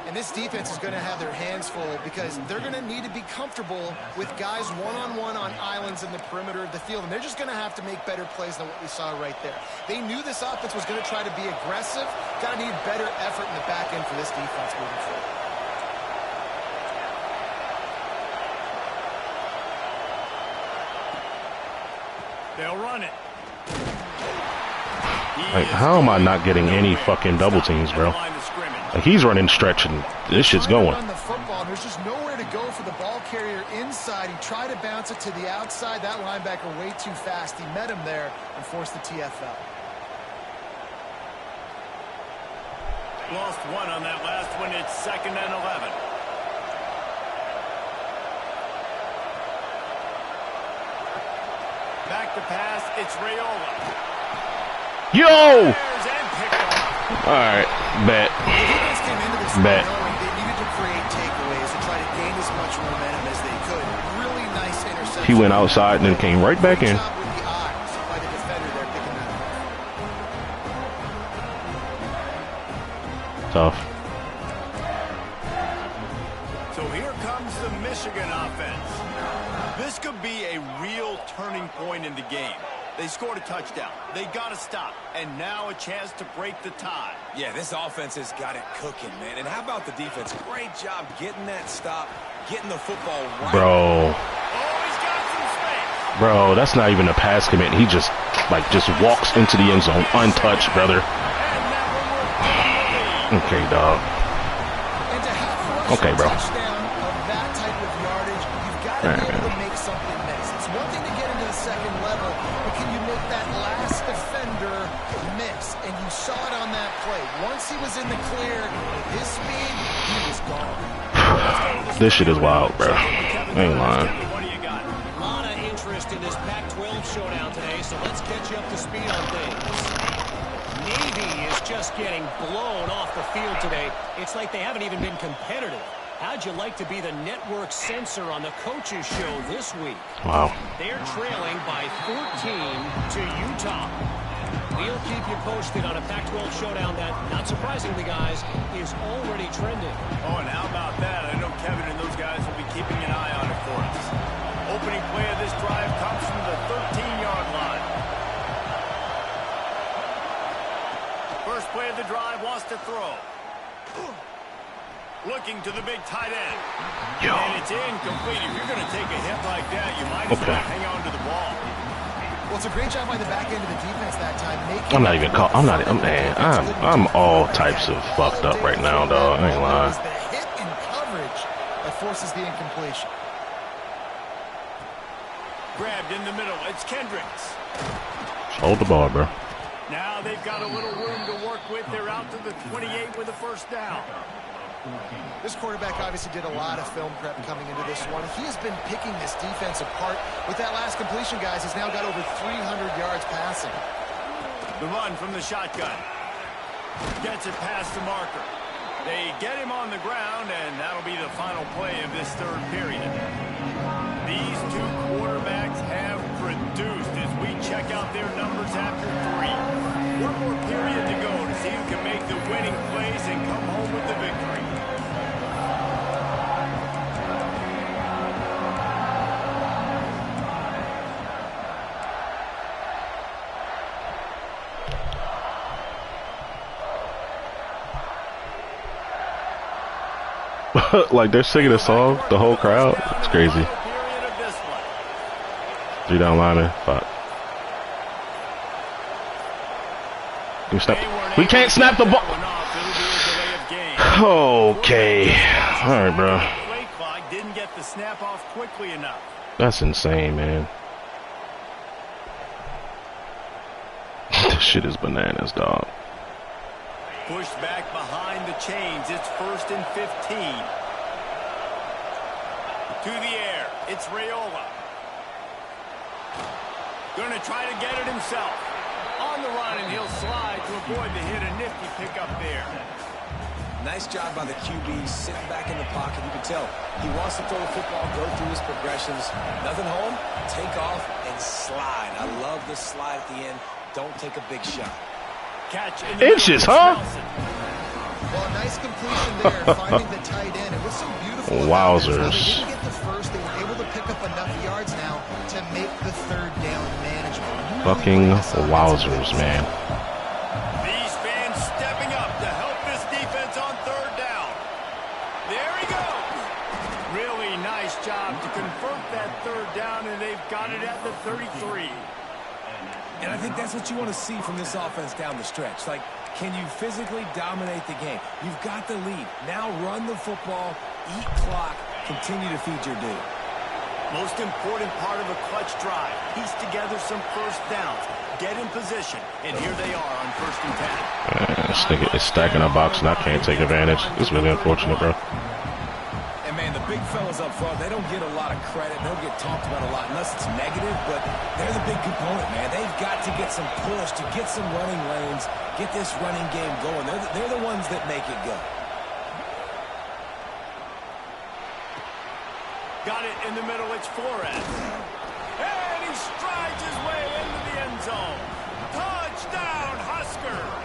And this defense is going to have their hands full because they're going to need to be comfortable with guys one-on-one on islands in the perimeter of the field. And they're just going to have to make better plays than what we saw right there. They knew this offense was going to try to be aggressive. Got to need better effort in the back end for this defense moving forward. They'll run it. Like, how am I not getting any fucking double teams, bro? Like, he's running stretch and this shit's going. On the football, there's just nowhere to go for the ball carrier inside. He tried to bounce it to the outside. That linebacker way too fast. He met him there and forced the TFL. Lost one on that last one. It's 2nd and 11. Back to pass. It's Raiola. Yo! All right, bet. Bet. They needed to create takeaways and try to gain as much momentum as they could. Really nice interception. He went outside and then came right back in. Great job with the eyes by the defender there picking that up. Tough. So here comes the Michigan offense. This could be a real turning point in the game. They scored a touchdown. They got to stop. And now a chance to break the tie. Yeah, this offense has got it cooking, man. And how about the defense? Great job getting that stop, getting the football right. Bro. Oh, he's got some space. Bro, that's not even a pass commit. He just walks into the end zone untouched, brother. Okay, dog. And to have a Okay, bro. touchdown of that type of yardage, you've got to be able to make something miss. It's one thing to get into the second level, but can you make that last defender miss? And you saw it on that play. Once he was in the clear, with his speed, he was gone. This shit is wild, bro. I ain't lying. What do you got? A lot of interest in this Pac-12 showdown today, so let's catch you up to speed on things. Navy is just getting blown off the field today. It's like they haven't even been competitive. How'd you like to be the network censor on the coaches show this week? Wow. They're trailing by 14 to Utah. We'll keep you posted on a Pac-12 showdown that, not surprisingly, guys, is already trending. Oh, and how about that? I know Kevin and those guys will be keeping an eye on it for us. Opening play of this drive comes from the 13-yard line. First play of the drive wants to throw. Looking to the big tight end. Yo. And it's incomplete. If you're going to take a hit like that, you might as well hang on to the ball. Well, it's a great job by the back end of the defense that time. I'm not even call. I'm not. Man, I'm all types of fucked up right now, dog. I ain't lying. It's the hit and coverage that forces the incompletion. Grabbed in the middle. It's Kendricks. Hold the ball, bro. Now they've got a little room to work with. They're out to the 28 with a first down. This quarterback obviously did a lot of film prep coming into this one. He has been picking this defense apart. With that last completion, guys, he's now got over 300 yards passing. The run from the shotgun. Gets it past the marker. They get him on the ground, and that'll be the final play of this third period. These two quarterbacks have produced as we check out their numbers after 3. One more period to go to see who can make the winning plays and come home with the victory. Like, they're singing a song, the whole crowd. It's crazy. 3 down lineman. Fuck. Can we snap? We can't snap the ball. Okay. All right, bro. Didn't get the snap off quickly enough. That's insane, man. This shit is bananas, dog. Pushed back behind the chains. It's 1st and 15. To the air. It's Raiola. Going to try to get it himself. On the run, and he'll slide to avoid the hit. A nifty pickup there. Nice job by the QB, sitting back in the pocket. You can tell he wants to throw the football, go through his progressions. Nothing home, take off, and slide. I love the slide at the end. Don't take a big shot. Catch in the inches, huh? Well, nice completion there, finding the tight end. It was some beautiful. Wowzers. They didn't get the first. They were able to pick up enough yards now to make the third down manageable. Fucking wowzers, man. These fans stepping up to help this defense on third down. There he goes. Really nice job to convert that third down, and they've got it at the 33. And I think that's what you want to see from this offense down the stretch. Like, can you physically dominate the game? You've got the lead. Now run the football, eat clock, continue to feed your dude. Most important part of a clutch drive. Piece together some first downs. Get in position. And here they are on 1st and 10. This nigga is stacking a box and I can't take advantage. It's really unfortunate, bro. And, man, the big fellas up front, they don't get a lot of credit. They don't get talked about a lot unless it's negative, but they're the big component, man. They've got to get some push, to get some running lanes, get this running game going. They're the ones that make it go. Got it in the middle. It's Flores. And he strides his way into the end zone. Touchdown, Huskers.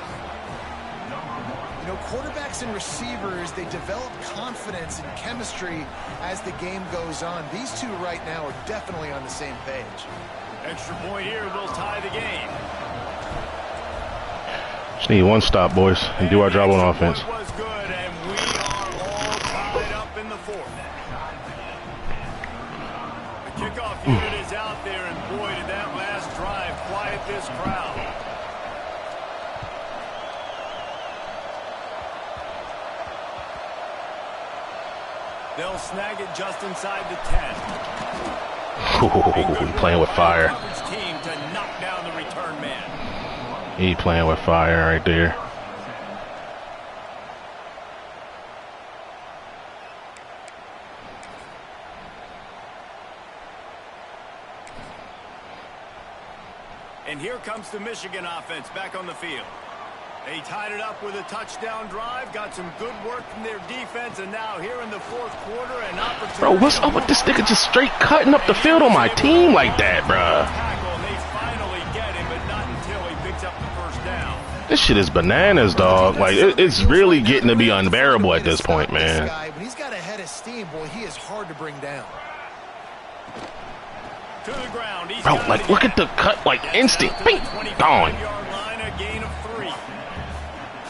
You know, quarterbacks and receivers, they develop confidence and chemistry as the game goes on. These two right now are definitely on the same page. Extra point here will tie the game. Just need one stop, boys, and do our job on offense. Was good, and we are all tied up in the 4th. The kickoff unit is out there, and boy, did that last drive quiet this crowd. They'll snag it just inside the 10. Ooh, playing with fire. Team to knock down the return man. He playing with fire right there. And here comes the Michigan offense back on the field. They tied it up with a touchdown drive, got some good work from their defense, and now here in the 4th quarter, an opportunity. Bro, what's up with this nigga just straight cutting up the field on my team like that, bro? They finally get him, but not until he picks up the first down. This shit is bananas, dog. Like, it's really getting to be unbearable at this point, man. When he's got a head of steam, boy, he is hard to bring down. To the ground. Bro, like, look at the cut, like, instant. Bing, gone.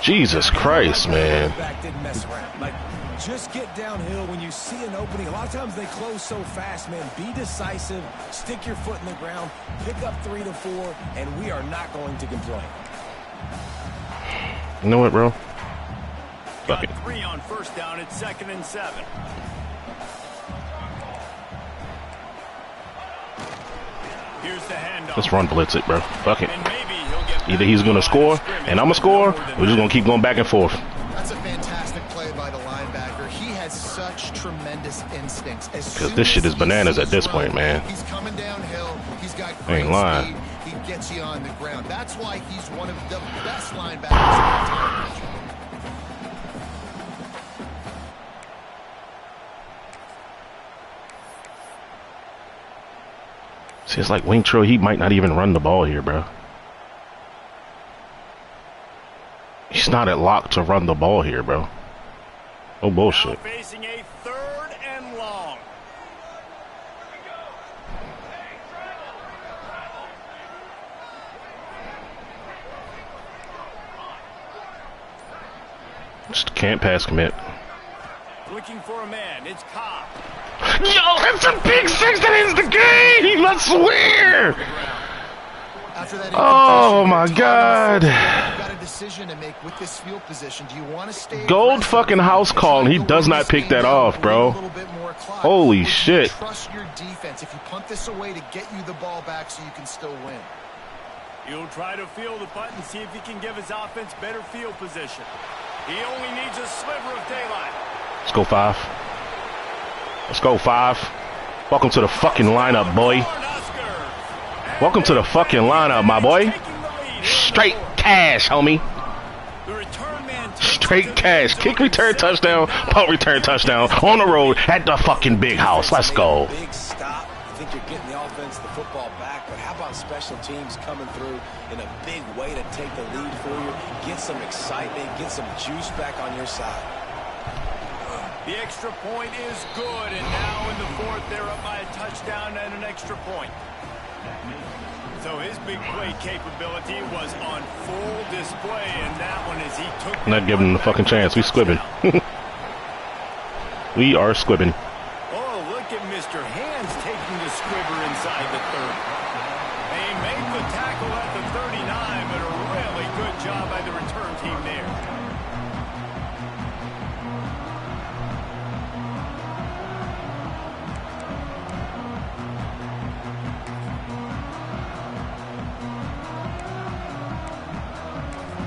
Jesus Christ, man. Didn't mess around. Like, just get downhill when you see an opening. A lot of times they close so fast, man. Be decisive, stick your foot in the ground, pick up 3 to 4, and we are not going to complain. You know what, bro? Fuck Got it. 3 on 1st down. It's 2nd and 7. Here's the handoff. Let's run blitz it, bro. Fuck it. Either he's going to score, and I'm going to score, or we're just going to keep going back and forth. That's a fantastic play by the linebacker. He has such tremendous instincts. Because this shit is bananas at this point, man. He's coming downhill. He's got great Ain't lying. speed. He gets you on the ground. That's why he's one of the best linebackers in the entire country. See, it's like Wayne Troy, he might not even run the ball here, bro. He's not at lock to run the ball here, bro. Oh, bullshit. Now facing a 3rd and long. Just can't pass commit. Looking for a man. It's Cobb. Yo, that's a big 6 that ends the game! I swear! Oh my God! Got a decision to make with this field position. Do you want to stay Gold fucking house call, and he does not pick that off, bro. Holy shit! Trust your defense. If you punt this away, to get you the ball back so you can still win. He'll try to field the punt and see if he can give his offense better field position. He only needs a sliver of daylight. Let's go 5. Let's go 5. Welcome to the fucking lineup, boy. Welcome to the fucking lineup, my boy. Straight cash, homie. Straight cash. Kick return touchdown, punt return touchdown on the road at the fucking big house. Let's go. Big stop. You think you're getting the offense, the football back, but how about special teams coming through in a big way to take the lead for you, get some excitement, get some juice back on your side. The extra point is good, and now in the fourth, they're up by a touchdown and an extra point. So his big play capability was on full display, and that one as he took... Not giving him the fucking chance. We squibbing. We are squibbing. Oh, look at Mr. Hands taking the squibber inside the 30. They made the tackle at the 39, but a really good job by the return team there.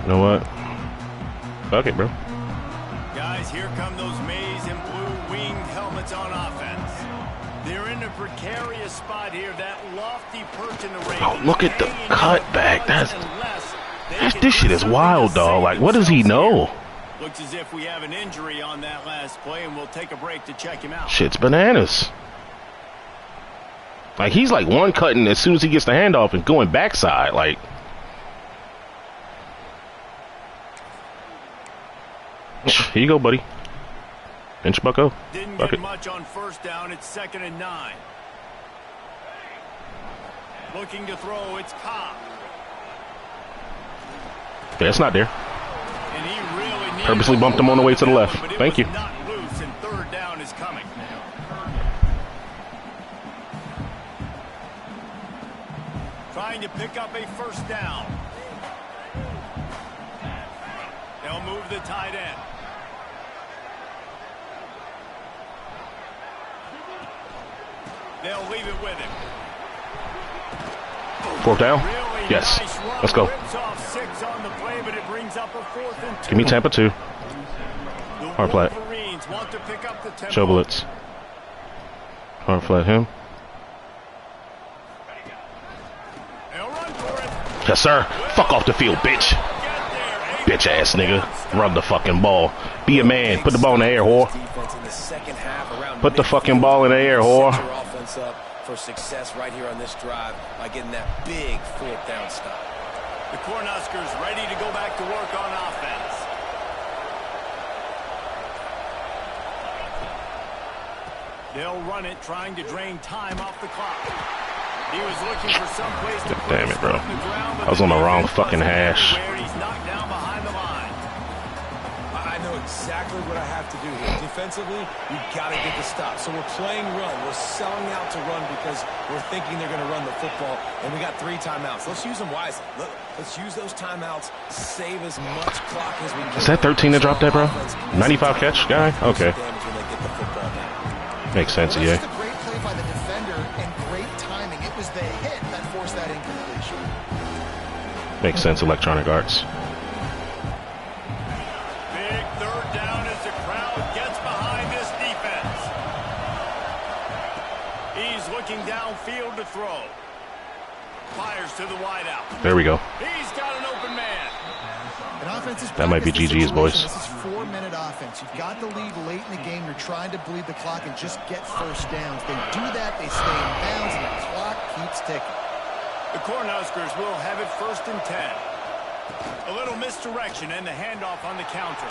You know what? Fuck it, bro. Guys, here come those maize and blue winged helmets on offense. They're in a precarious spot here. That lofty perch in the range. Oh, look at the cutback. This shit is wild, dog. Like, what does he know? Looks as if we have an injury on that last play, and we'll take a break to check him out. Shit's bananas. Like, he's like one cutting as soon as he gets the handoff and going backside. Like, here you go, buddy. Inch bucko. Didn't Fuck get it. much on first down. It's 2nd and 9. Looking to throw. It's Cobb. Yeah, it's not there. And he really needs Purposely bumped him on the way to the left. but it Thank you. was not loose, and 3rd down is coming. Trying to pick up a 1st down. They'll move the tight end. They'll leave it with him. 4th down? Really Yes. nice run. Let's go. Rips off 6 on the play, but it brings up a 4th and 2. Give me Tampa 2. The Hard flat. Wolverines want to pick up the tempo. Show blitz. Hard flat him. They'll run for it. Yes, sir. Fuck off the field, bitch. Bitch ass nigga. Run the fucking ball. Be a man. Put the ball in the air, whore. Put the fucking ball in the air, whore. Offense up for success right here on this drive by getting that big 4th down stop. The Cornhuskers ready to go back to work on offense. They'll run it, trying to drain time off the clock. He was looking for some place to Damn it, bro. I was on the wrong fucking hash. He's knocked down behind the line. I know exactly what I have to do here. Defensively, we've got to get the stop. So we're playing run. We're selling out to run because we're thinking they're going to run the football, and we got 3 timeouts. Let's use them wisely. Let's use those timeouts, save as much clock as we can. Is that 13 to drop that, bro? 95 catch guy? Okay. Makes sense, yeah. That's just a great play by the defender and great timing. It was the hit that forced that incompletion. Makes sense, Electronic Arts. Big 3rd down as the crowd gets behind this defense. He's looking downfield to throw. Fires to the wideout. There we go. He's got an open man. That might be GG's, boys. This is 4-minute offense. You've got the lead late in the game. You're trying to bleed the clock and just get 1st downs. They do that. They stay in bounds, and the clock keeps ticking. The Cornhuskers will have it 1st and 10. A little misdirection and the handoff on the counter.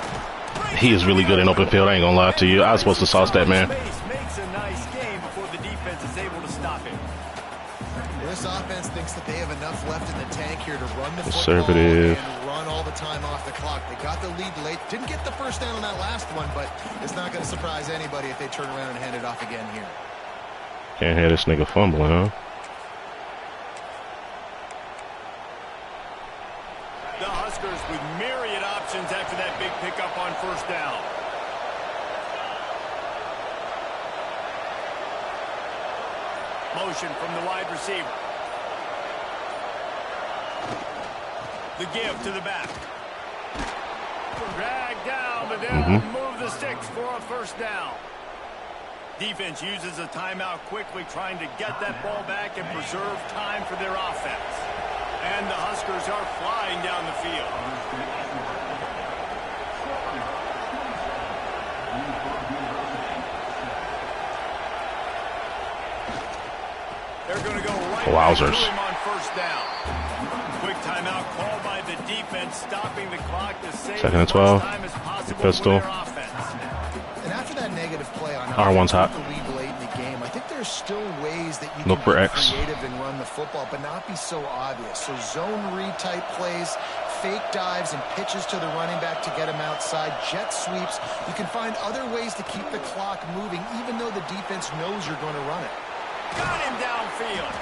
He is really good in open field. I ain't gonna lie to you. I was supposed to sauce that man. Makes a nice game before the defense is able to stop him. This offense thinks that they have enough left in the tank here to run the Conservative. football and run all the time off the clock. They got the lead late. Didn't get the 1st down on that last one, but it's not going to surprise anybody if they turn around and hand it off again here. Can't hear this nigga fumbling, huh? The Huskers with myriad options after that big pickup on 1st down. Motion from the wide receiver. The give to the back. Drag down, but they'll move the sticks for a 1st down. Defense uses a timeout quickly, trying to get that ball back and preserve time for their offense. And the Huskers are flying down the field. They're going to go right back to him on first down. Quick timeout called by the defense, stopping the clock to save as much time as possible for their offense. And after that negative play on R1's hot. the lead late in the game, I think there's still ways that you Look can for be X. creative and run the football, but not be so obvious. So zone read type plays, fake dives, and pitches to the running back to get him outside, jet sweeps. You can find other ways to keep the clock moving, even though the defense knows you're going to run it. Got him downfield.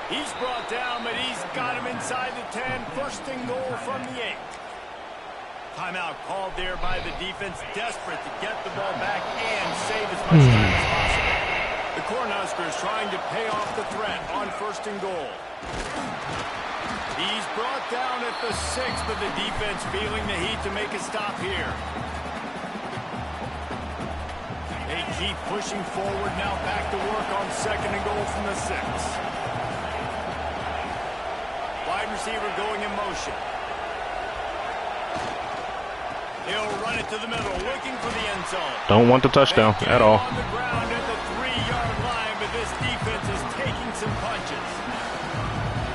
He's brought down, but he's got him inside the 10. First and goal from the 8. Timeout called there by the defense, desperate to get the ball back and save as much time as possible. The Cornhuskers trying to pay off the threat on first and goal. He's brought down at the 6, but the defense feeling the heat to make a stop here. They keep pushing forward, now back to work on second and goal from the 6. Wide receiver going in motion. He'll run it to the middle, looking for the end zone. Don't want the touchdown at all. On the ground at the 3-yard line, but this defense is taking some punches.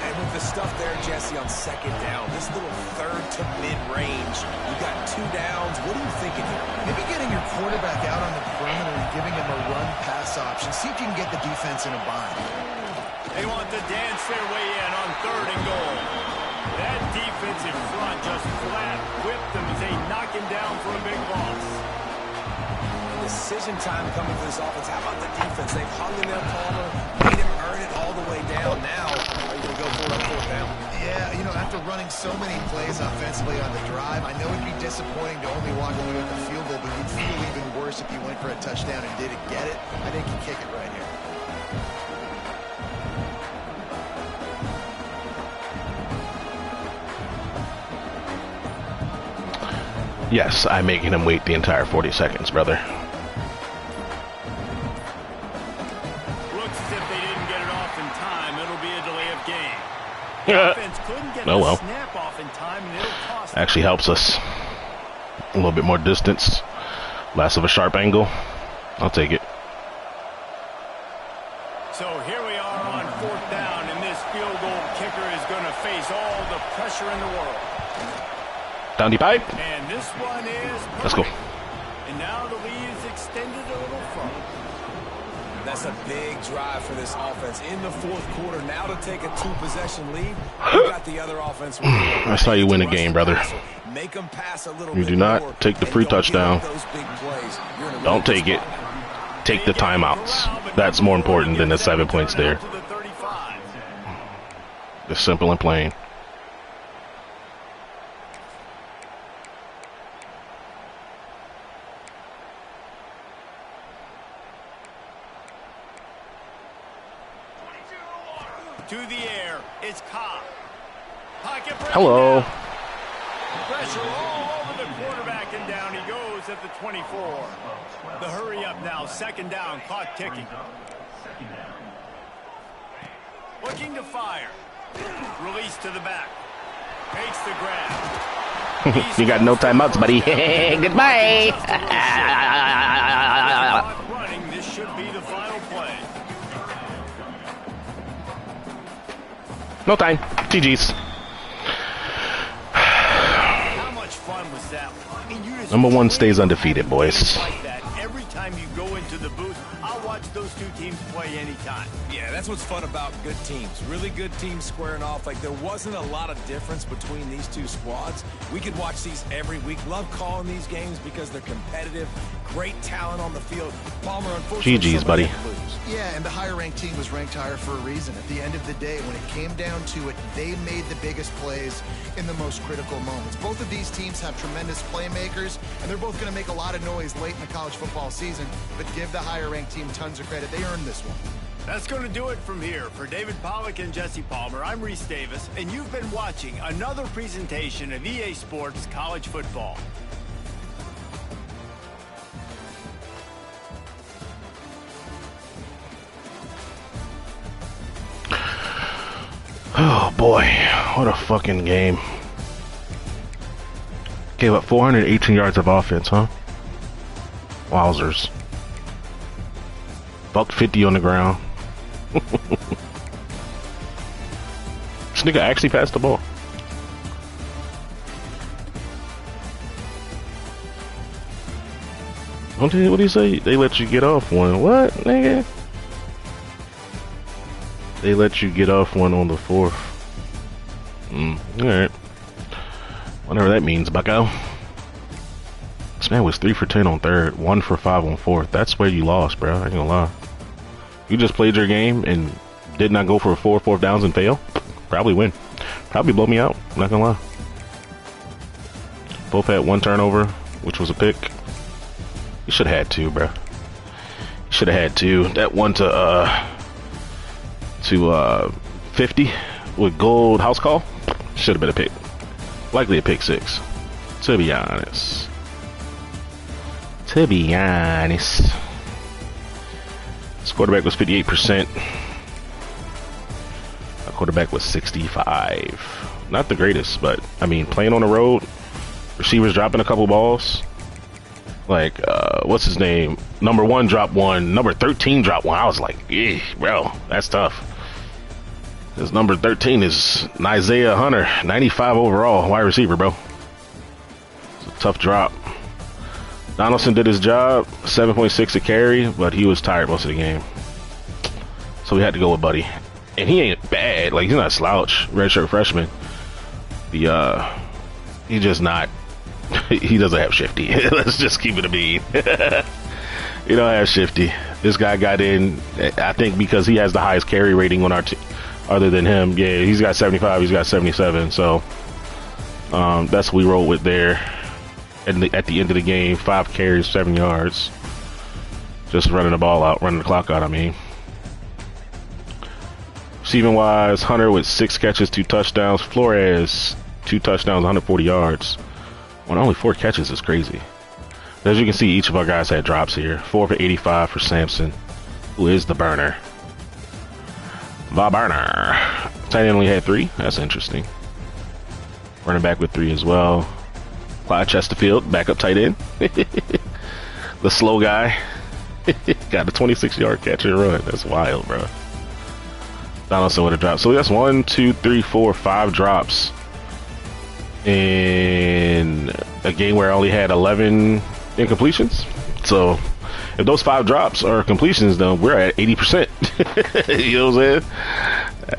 And with the stuff there, Jesse, on second down, this little third to mid-range, you got 2 downs. What are you thinking here? Maybe getting your quarterback out on the perimeter and giving him a run-pass option. See if you can get the defense in a bind. They want to dance their way in on third and goal. That defensive front just flat whipped them as they knock him down for a big loss. Decision time coming for this offense. How about the defense? They've hung in there, Palmer, made him earn it all the way down. Now, are you going to go for it on fourth down? Yeah, you know, after running so many plays offensively on the drive, I know it'd be disappointing to only walk away with a field goal, but you'd feel even worse if you went for a touchdown and didn't get it. I think you kick it right here. Yes, I'm making him wait the entire 40 seconds, brother. Looks as if they didn't get it off in time. It'll be a delay of game. Yeah. Offense couldn't get Oh, the well. snap off in time, and it'll cost them. Actually helps us. A little bit more distance. Less of a sharp angle. I'll take it. So here we are on fourth down, and this field goal kicker is going to face all the pressure in the world. Down the pipe. And this one is perfect. Let's go. And now the lead is extended a little further. That's a big drive for this offense in the fourth quarter. Now to take a 2-possession lead, you got the other offense. That's how you win a game, brother. Make them pass a little You bit do not more take the and free don't give touchdown. up those big plays. You're in a really Don't good take it. spot. Take the timeouts. That's more important than the 7 points there. To the 35. It's simple and plain. To the air, it's Cobb. Pocket break Hello. down. Pressure all over the quarterback, and down he goes at the 24. The hurry up now, second down, clock ticking. Looking to fire. Release to the back. Makes the grab. You got no timeouts, buddy. Goodbye. Running, this should be the final play. No time. GG's. How much fun was that? I mean, you just Number 1 stays undefeated, boys. like that. Every time you go into the booth, I'll watch those two teams play anytime. Yeah, that's what's fun about good teams. Really good teams squaring off. Like, there wasn't a lot of difference between these two squads. We could watch these every week. Love calling these games because they're competitive. Great talent on the field. Palmer, unfortunately, GG's, buddy. had to lose. Yeah, and the higher-ranked team was ranked higher for a reason. At the end of the day, when it came down to it, they made the biggest plays in the most critical moments. Both of these teams have tremendous playmakers, and they're both going to make a lot of noise late in the college football season, but give the higher-ranked team tons of credit. They earned this one. That's going to do it from here. For David Pollack and Jesse Palmer, I'm Reese Davis, and you've been watching another presentation of EA Sports College Football. Oh boy, what a fucking game. Gave up 418 yards of offense, huh? Wowzers. Buck 50 on the ground. This nigga actually passed the ball. What do you say? They let you get off one. What, nigga? They let you get off one on the 4th. Alright. Whatever that means, bucko. This man was 3 for 10 on 3rd, 1 for 5 on 4th. That's where you lost, bro. I ain't gonna lie. You just played your game and did not go for 4th downs and fail. Probably win. Probably blow me out. I'm not gonna lie. Both had 1 turnover, which was a pick. You should have had 2, bro. You should have had 2. That one to 50 with gold house call should have been a pick. Likely a pick 6. To be honest. This quarterback was 58%. Our quarterback was 65. Not the greatest, but I mean, playing on the road, receivers dropping a couple balls. Like, what's his name? Number 1 dropped 1. Number 13 dropped 1. I was like, bro, that's tough. His number 13 is Isaiah Hunter, 95 overall, wide receiver, bro. It's a tough drop. Donaldson did his job, 7.6 a carry, but he was tired most of the game. So we had to go with Buddy. And he ain't bad. Like, he's not a slouch, redshirt freshman. He's just not. He doesn't have shifty. Let's just keep it a bean. He don't have shifty. This guy got in, I think, because he has the highest carry rating on our team. Other than him, yeah, he's got 75, he's got 77. So that's what we rolled with there. And at the end of the game, 5 carries, 7 yards. Just running the ball out, running the clock out, I mean. Receiving wise, Hunter with 6 catches, 2 touchdowns. Flores, 2 touchdowns, 140 yards. On only 4 catches is crazy. As you can see, each of our guys had drops here. 4 for 85 for Sampson, who is the burner. The burner. Tight end only had 3. That's interesting. Running back with 3 as well. Clyde Chesterfield, backup tight end. The slow guy. Got a 26-yard catch and run. That's wild, bro. Donaldson would have dropped. So that's 1, 2, 3, 4, 5 drops in a game where I only had 11 incompletions. So if those 5 drops are completions, then we're at 80%. You know what I'm saying?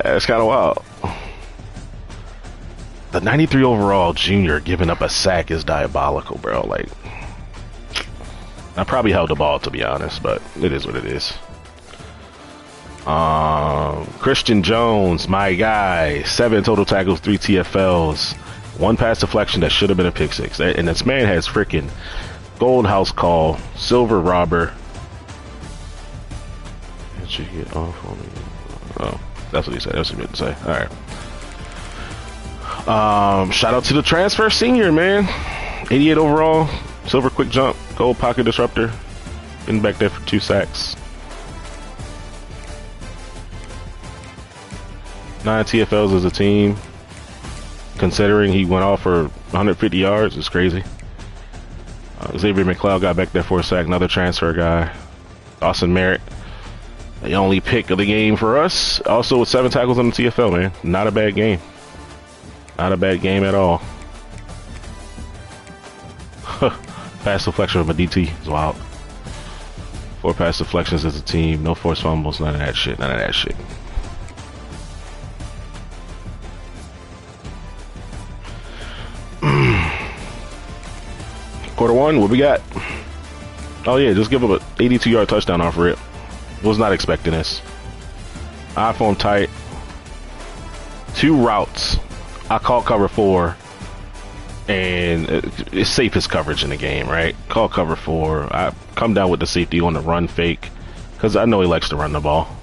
That's kind of wild. The 93 overall junior giving up a sack is diabolical, bro. Like, I probably held the ball, to be honest, but it is what it is. Christian Jones, my guy, 7 total tackles, 3 TFLs, 1 pass deflection that should have been a pick 6. And this man has freaking gold house call, silver robber. Did you get off on me? Oh, that's what he said. That's what he meant to say. All right. Shout out to the transfer senior, man. 88 overall, silver quick jump, gold pocket disruptor. Been back there for 2 sacks. 9 TFLs as a team. Considering he went off for 150 yards, it's crazy. Xavier McLeod got back there for a sack. Another transfer guy. Dawson Merritt, the only pick of the game for us. Also with 7 tackles on the TFL, man. Not a bad game. Not a bad game at all. Pass deflection from a DT is wild. 4 pass deflections as a team. No forced fumbles. None of that shit. None of that shit. Quarter 1, what we got? Oh yeah, just give him an 82-yard touchdown off rip. Was not expecting this. iPhone tight. 2 routes. I call cover 4, and it's safest coverage in the game, right? Call cover 4. I come down with the safety on the run fake because I know he likes to run the ball.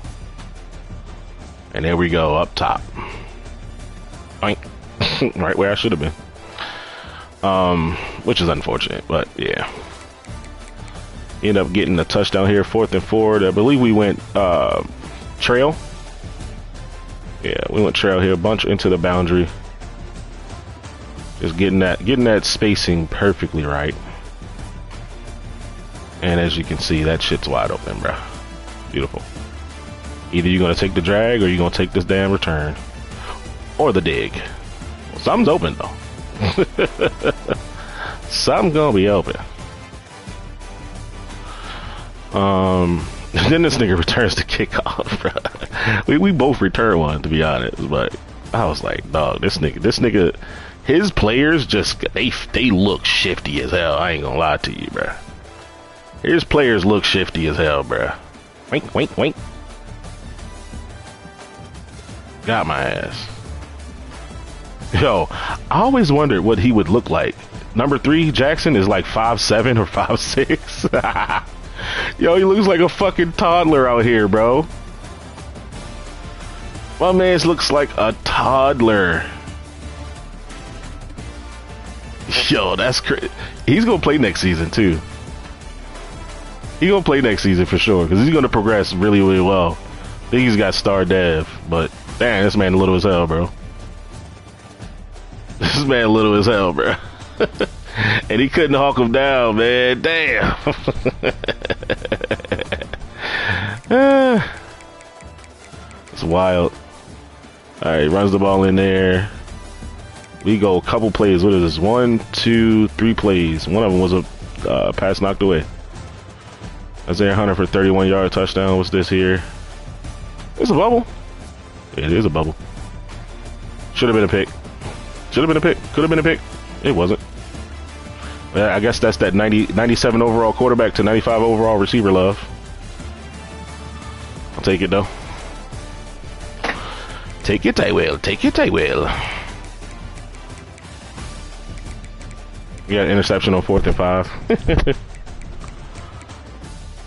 And there we go, up top. Right where I should have been. Which is unfortunate, but yeah. End up getting a touchdown here, 4th and 4. I believe we went trail. Yeah, we went trail here, a bunch into the boundary. Just getting that spacing perfectly right. And as you can see, that shit's wide open, bro. Beautiful. Either you're gonna take the drag or you're gonna take this damn return. Or the dig. Well, something's open though. Something's gonna be open. Then this nigga returns the kickoff, bro. We both return one, to be honest, but I was like, dog, this nigga, his players just they look shifty as hell. I ain't gonna lie to you, bro. His players look shifty as hell, bro. Wink, wink, wink. Got my ass. Yo, I always wondered what he would look like. Number 3, Jackson, is like 5'7" or 5'6". Yo, he looks like a fucking toddler out here, bro. My man looks like a toddler. Yo, that's crazy. He's gonna play next season too. He's gonna play next season for sure because he's gonna progress really, really well. I think he's got star dev, but damn, this man little as hell, bro. This man little as hell, bro. And he couldn't hawk him down, man. Damn. It's wild. All right, runs the ball in there. We go a couple plays. What is this? 1, 2, 3 plays. One of them was a pass knocked away. Isaiah Hunter for 31-yard touchdown. What's this here? It's a bubble. It is a bubble. Should have been a pick. Should have been a pick. Could have been a pick. It wasn't. I guess that's that 97 overall quarterback to 95 overall receiver love. I'll take it though. Take it, I will. Take it, I will. We got an interception on 4th and 5.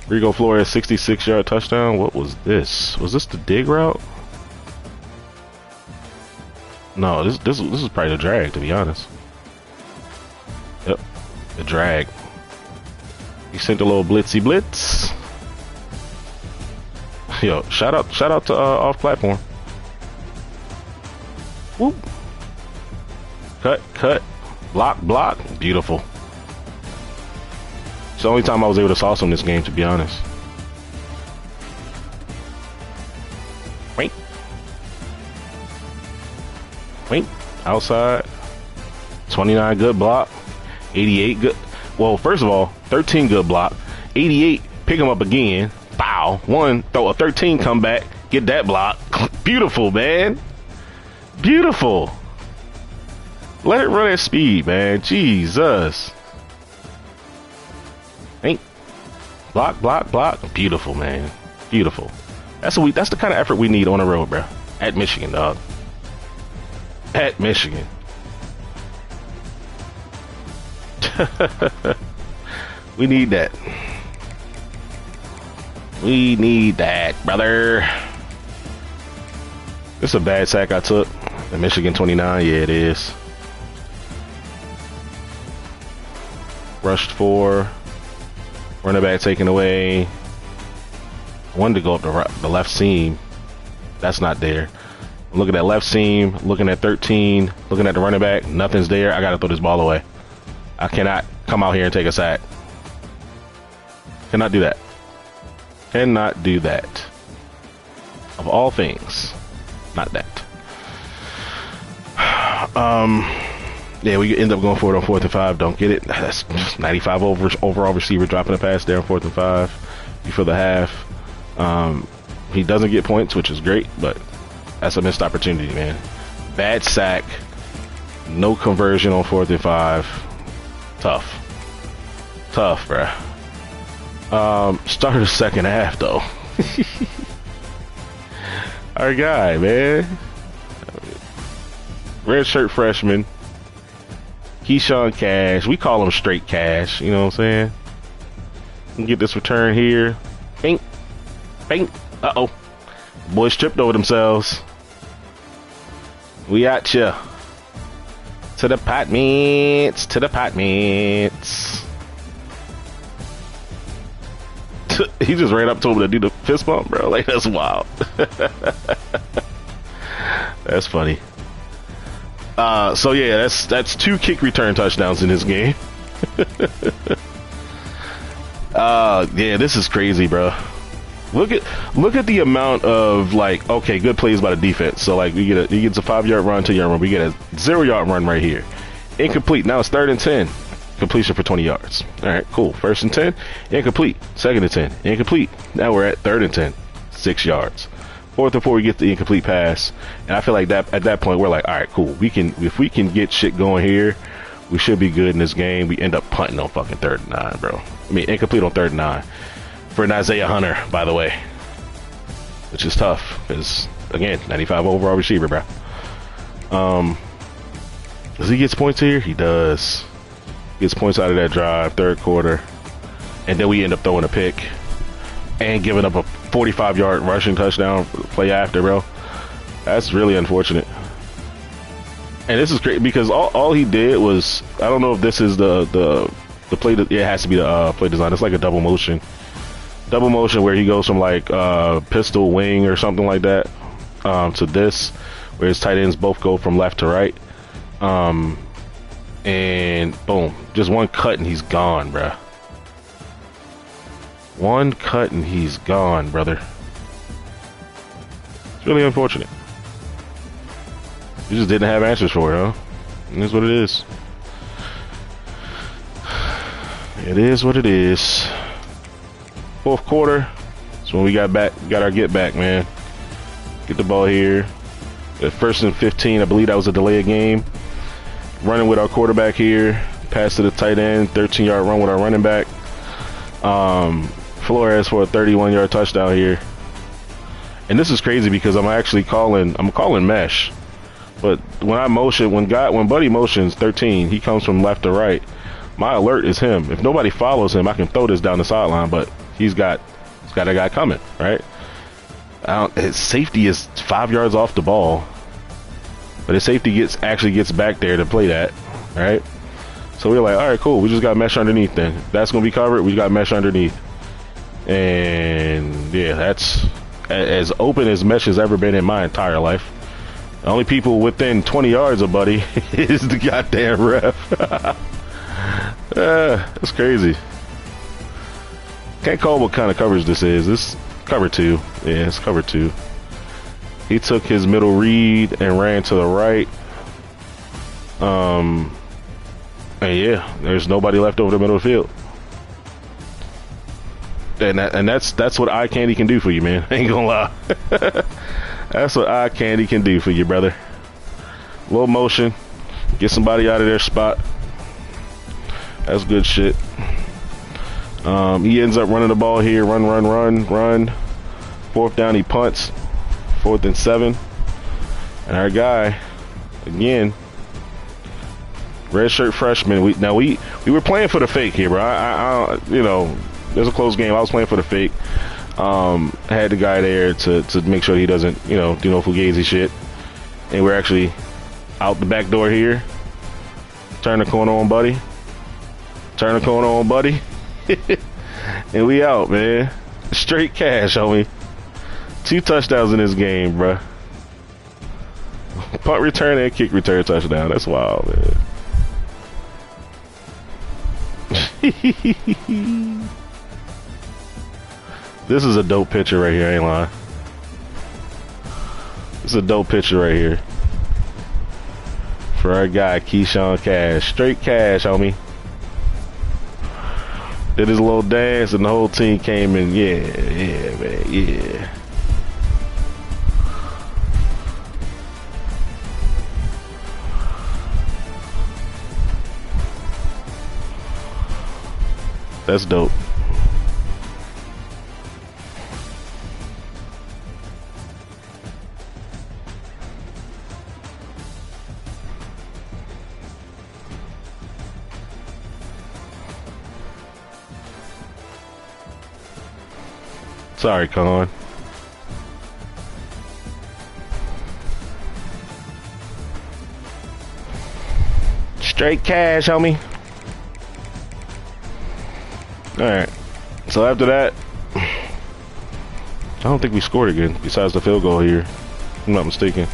Rico Flores 66-yard touchdown. What was this? Was this the dig route? No, this is probably the drag, to be honest. Yep, the drag. He sent a little blitzy blitz. Yo, shout out to off platform. Whoop. Cut. Block. Beautiful. It's the only time I was able to sauce on this game, to be honest. Wait. Outside. 29 good block. 88 good. Well, first of all, 13 good block. 88, pick him up again. Bow. 1, throw a 13 come back. Get that block. Beautiful, man. Beautiful. Let it run at speed, man. Jesus. Ain't. Block. Beautiful, man. Beautiful. That's the kind of effort we need on the road, bro. At Michigan, dog. At Michigan. We need that. We need that, brother. This is a bad sack I took. The Michigan 29, yeah, it is. Rushed 4. Running back taken away. I wanted to go up the left seam. That's not there. I'm looking at left seam, looking at 13, looking at the running back. Nothing's there. I got to throw this ball away. I cannot come out here and take a sack. Cannot do that. Cannot do that. Of all things, not that. Yeah, we end up going for it on 4th and 5. Don't get it. That's 95 overall receiver dropping a pass there on 4th and 5 before the half. He doesn't get points, which is great, but that's a missed opportunity, man. Bad sack. No conversion on 4th and 5. Tough, bruh. Started the second half, though. Our guy, man. Red shirt freshman. Keyshawn Cash. We call him straight Cash. You know what I'm saying? Get this return here. Bink. Uh-oh. Boys tripped over themselves. We at ya. To the pot meats. He just ran up to him to do the fist bump, bro. Like, that's wild. That's funny. So yeah, that's 2 kick return touchdowns in this game. Yeah, this is crazy, bro. Look at the amount of, like, okay, good plays by the defense. So like he gets a 5-yard run, 2-yard run. We get a 0-yard run right here. Incomplete. Now it's 3rd and 10. Completion for 20 yards. All right, cool. 1st and 10. Incomplete. 2nd and 10. Incomplete. Now we're at 3rd and 10. 6 yards. 4th and 4, we get the incomplete pass. And I feel like that at that point we're like, all right, cool. If we can get shit going here, we should be good in this game. We end up punting on fucking 3rd and 9, bro. I mean, incomplete on 3rd and 9 for an Isaiah Hunter, by the way, which is tough because, again, 95 overall receiver, bro. Does he get points here? He does. Gets points out of that drive, 3rd quarter, and then we end up throwing a pick and giving up a 45-yard rushing touchdown play after, bro. That's really unfortunate. And this is great because all he did was, I don't know if this is the play. It has to be the play design. It's like a double motion where he goes from like pistol wing or something like that to this, where his tight ends both go from left to right. And boom, just one cut and he's gone, bruh. One cut and he's gone, brother. It's really unfortunate. You just didn't have answers for it, huh? And that's what it is. It is what it is. 4th quarter. That's when we got our get back, man. Get the ball here. At 1st and 15, I believe that was a delay of game. Running with our quarterback here. Pass to the tight end. 13-yard run with our running back. Flores for a 31-yard touchdown here. And this is crazy because I'm calling mesh. But when Buddy motions 13, he comes from left to right. My alert is him. If nobody follows him, I can throw this down the sideline, but he's got a guy coming, right? His safety is 5 yards off the ball, but his safety actually gets back there to play that, right? So we're like, all right, cool. We just got mesh underneath then. That's going to be covered. We got mesh underneath. And yeah, that's as open as mesh has ever been in my entire life. The only people within 20 yards of Buddy is the goddamn ref. That's crazy. Can't call what kind of coverage this is. This cover 2. Yeah, it's cover 2. He took his middle read and ran to the right. And yeah, there's nobody left over the middle of the field. And that's what eye candy can do for you, man. I ain't gonna lie. That's what eye candy can do for you, brother. Low motion, get somebody out of their spot. That's good shit. He ends up running the ball here. Run. 4th down, he punts. 4th and 7. And our guy, again, redshirt freshman. We were playing for the fake here, bro. I there's a close game. I was playing for the fake. I had the guy there to make sure he doesn't, do no fugazi shit. And we're actually out the back door here. Turn the corner on, buddy. And we out, man. Straight cash, homie. 2 touchdowns in this game, bruh. Punt return and kick return touchdown. That's wild, man. This is a dope picture right here, I ain't lying. This is a dope picture right here. For our guy, Keyshawn Cash. Straight cash, homie. Did his little dance and the whole team came in. Yeah, man, yeah. That's dope. Sorry, Con. Straight cash, homie. Alright. So after that, I don't think we scored again, besides the field goal here. If I'm not mistaken.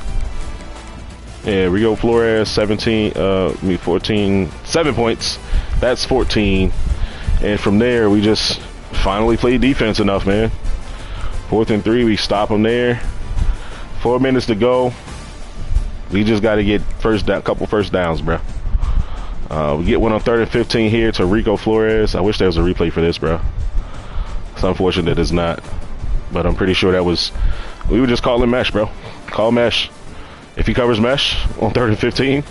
Yeah, Rico Flores, 14, 7 points. That's 14. And from there, we just finally played defense enough, man. 4th and 3, we stop them there. 4 minutes to go. We just got to get couple first downs, bro. We get one on 3rd and 15 here to Rico Flores. I wish there was a replay for this, bro. It's unfortunate it's not. But I'm pretty sure we would just call him mesh, bro. Call mesh. If he covers mesh on 3rd and 15,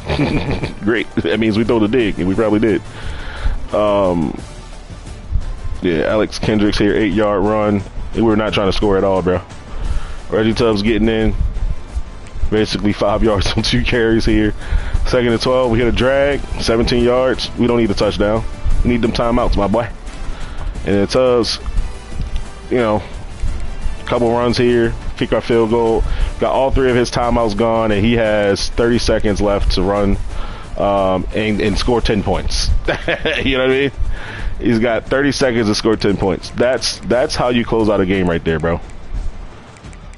great. That means we throw the dig, and we probably did. Yeah, Alex Kendricks here, 8-yard run. We were not trying to score at all, bro. Reggie Tubbs getting in. Basically 5 yards on 2 carries here. 2nd and 12, we hit a drag, 17 yards. We don't need a touchdown. We need them timeouts, my boy. And then Tubbs, couple runs here, kick our field goal. Got all 3 of his timeouts gone, and he has 30 seconds left to run and score 10 points. You know what I mean? He's got 30 seconds to score 10 points. That's how you close out a game right there, bro.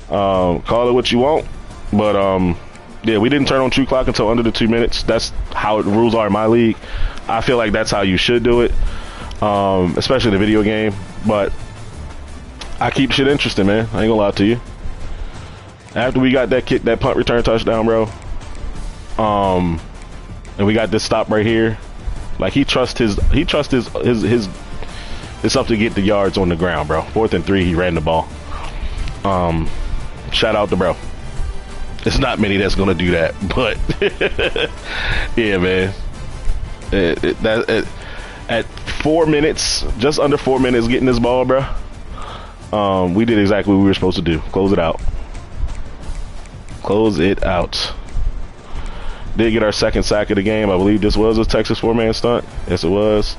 Call it what you want, but yeah, we didn't turn on true clock until under the 2 minutes. That's how the rules are in my league. I feel like that's how you should do it, especially in the video game. But I keep shit interesting, man. I ain't gonna lie to you. After we got that punt return touchdown, bro, and we got this stop right here. Like he trusts his stuff to get the yards on the ground, bro. 4th and 3, he ran the ball. Shout out to bro. It's not many that's gonna do that, but yeah, man. At 4 minutes, just under 4 minutes, getting this ball, bro. We did exactly what we were supposed to do. Close it out. Close it out. Did get our 2nd sack of the game. I believe this was a Texas 4-man stunt. Yes, it was.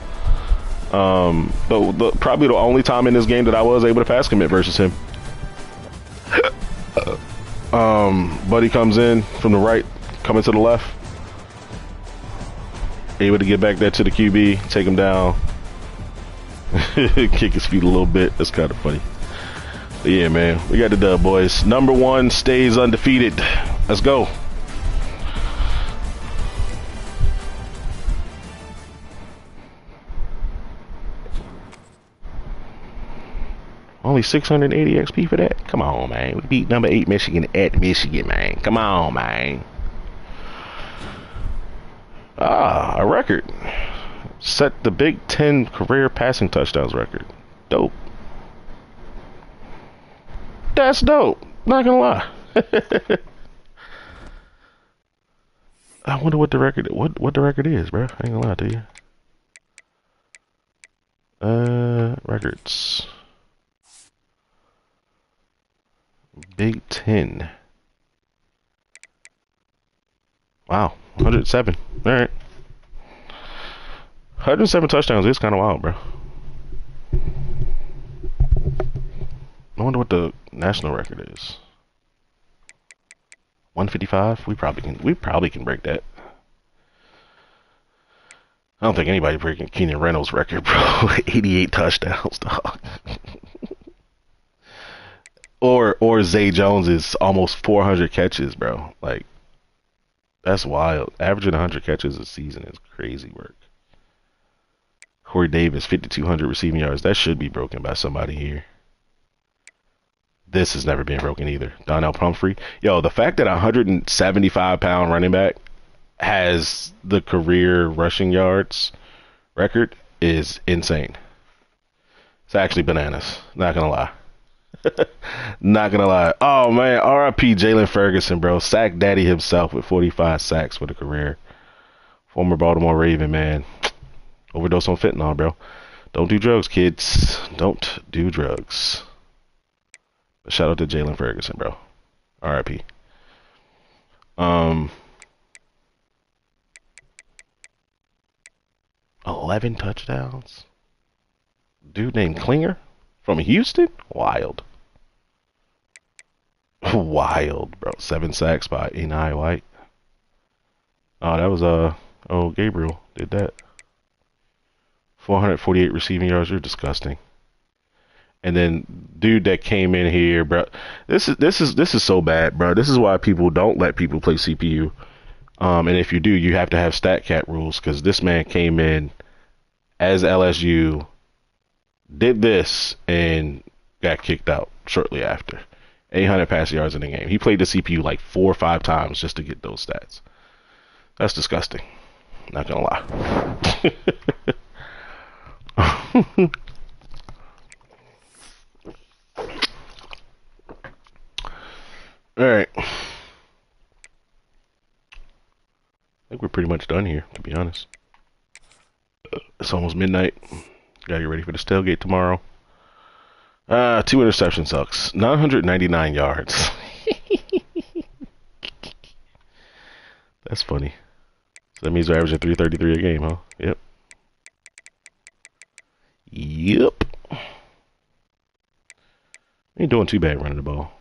But probably the only time in this game that I was able to pass commit versus him. Buddy comes in from the right, coming to the left. Able to get back there to the QB, take him down. Kick his feet a little bit. That's kind of funny. But yeah, man, we got the dub, boys. Number 1 stays undefeated. Let's go. Only 680 XP for that? Come on, man. We beat number 8 Michigan at Michigan, man. Come on, man. A record. Set the Big Ten career passing touchdowns record. Dope. That's dope. Not gonna lie. I wonder what the record is, bro. I ain't gonna lie to you. Records. Big Ten. Wow, 107. All right. 107 touchdowns is kind of wild, bro. I wonder what the national record is. 155. We probably can break that. I don't think anybody breaking Keenan Reynolds' record, bro. 88 touchdowns, dog. Or Zay Jones's almost 400 catches, bro. Like, that's wild. Averaging 100 catches a season is crazy work. Corey Davis, 5,200 receiving yards. That should be broken by somebody here. This has never been broken either. Donnell Pumphrey. Yo, the fact that a 175-pound running back has the career rushing yards record is insane. It's actually bananas. Not gonna lie. Not gonna lie. Oh man, R.I.P. Jalen Ferguson, bro. Sack daddy himself with 45 sacks for the career. Former Baltimore Raven, man. Overdose on fentanyl, bro. Don't do drugs, kids. Don't do drugs. But shout out to Jalen Ferguson, bro. R.I.P. 11 touchdowns. Dude named Klinger from Houston? Wild. Wild, bro. 7 sacks by Enai White. Oh, that was Gabriel did that. 448 receiving yards. You're disgusting. And then dude that came in here, bro. This is so bad, bro. This is why people don't let people play CPU. And if you do, you have to have stat cap rules because this man came in as LSU, did this, and got kicked out shortly after. 800 passing yards in the game. He played the CPU like 4 or 5 times just to get those stats. That's disgusting. Not gonna lie. All right. I think we're pretty much done here, to be honest. It's almost midnight. Gotta get ready for the tailgate tomorrow. 2 interceptions sucks. 999 yards. That's funny. So that means we're averaging 333 a game, huh? Yep. Yep. Ain't doing too bad running the ball.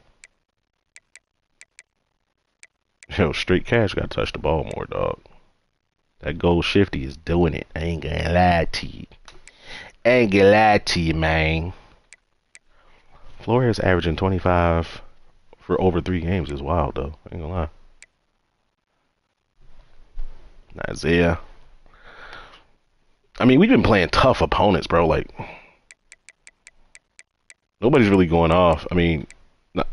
Yo, straight cash got to touch the ball more, dog. That gold shifty is doing it. I ain't gonna lie to you. Ain't gonna lie to you, man. Flores averaging 25 for over 3 games is wild, though. I ain't gonna lie. Isaiah. I mean, we've been playing tough opponents, bro. Like, nobody's really going off. I mean,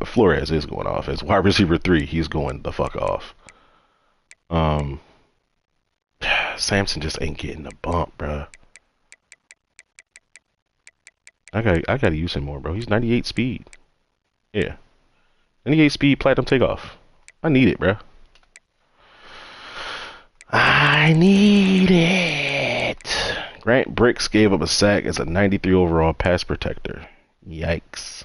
Flores is going off. As wide receiver 3, he's going the fuck off. Samson just ain't getting the bump, bro. I gotta use him more, bro. He's 98 speed. Yeah. 98 speed, platinum takeoff. I need it, bro. I need it. Grant Bricks gave up a sack as a 93 overall pass protector. Yikes.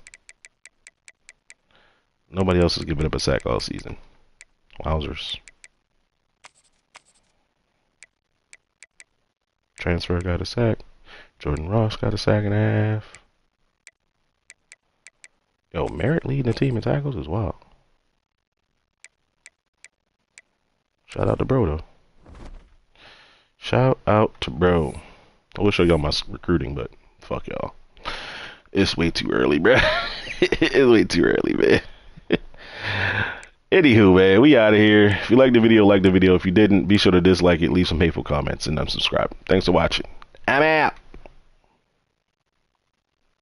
Nobody else has given up a sack all season. Wowzers. Transfer got a sack. Jordan Ross got a sack and a half. Yo, Merritt leading the team in tackles is wild. Shout out to bro, though. Shout out to bro. I will show y'all my recruiting, but fuck y'all. It's way too early, bruh. It's way too early, man. Anywho, man, we out of here. If you liked the video, like the video. If you didn't, be sure to dislike it, leave some hateful comments, and unsubscribe. Thanks for watching. I'm out.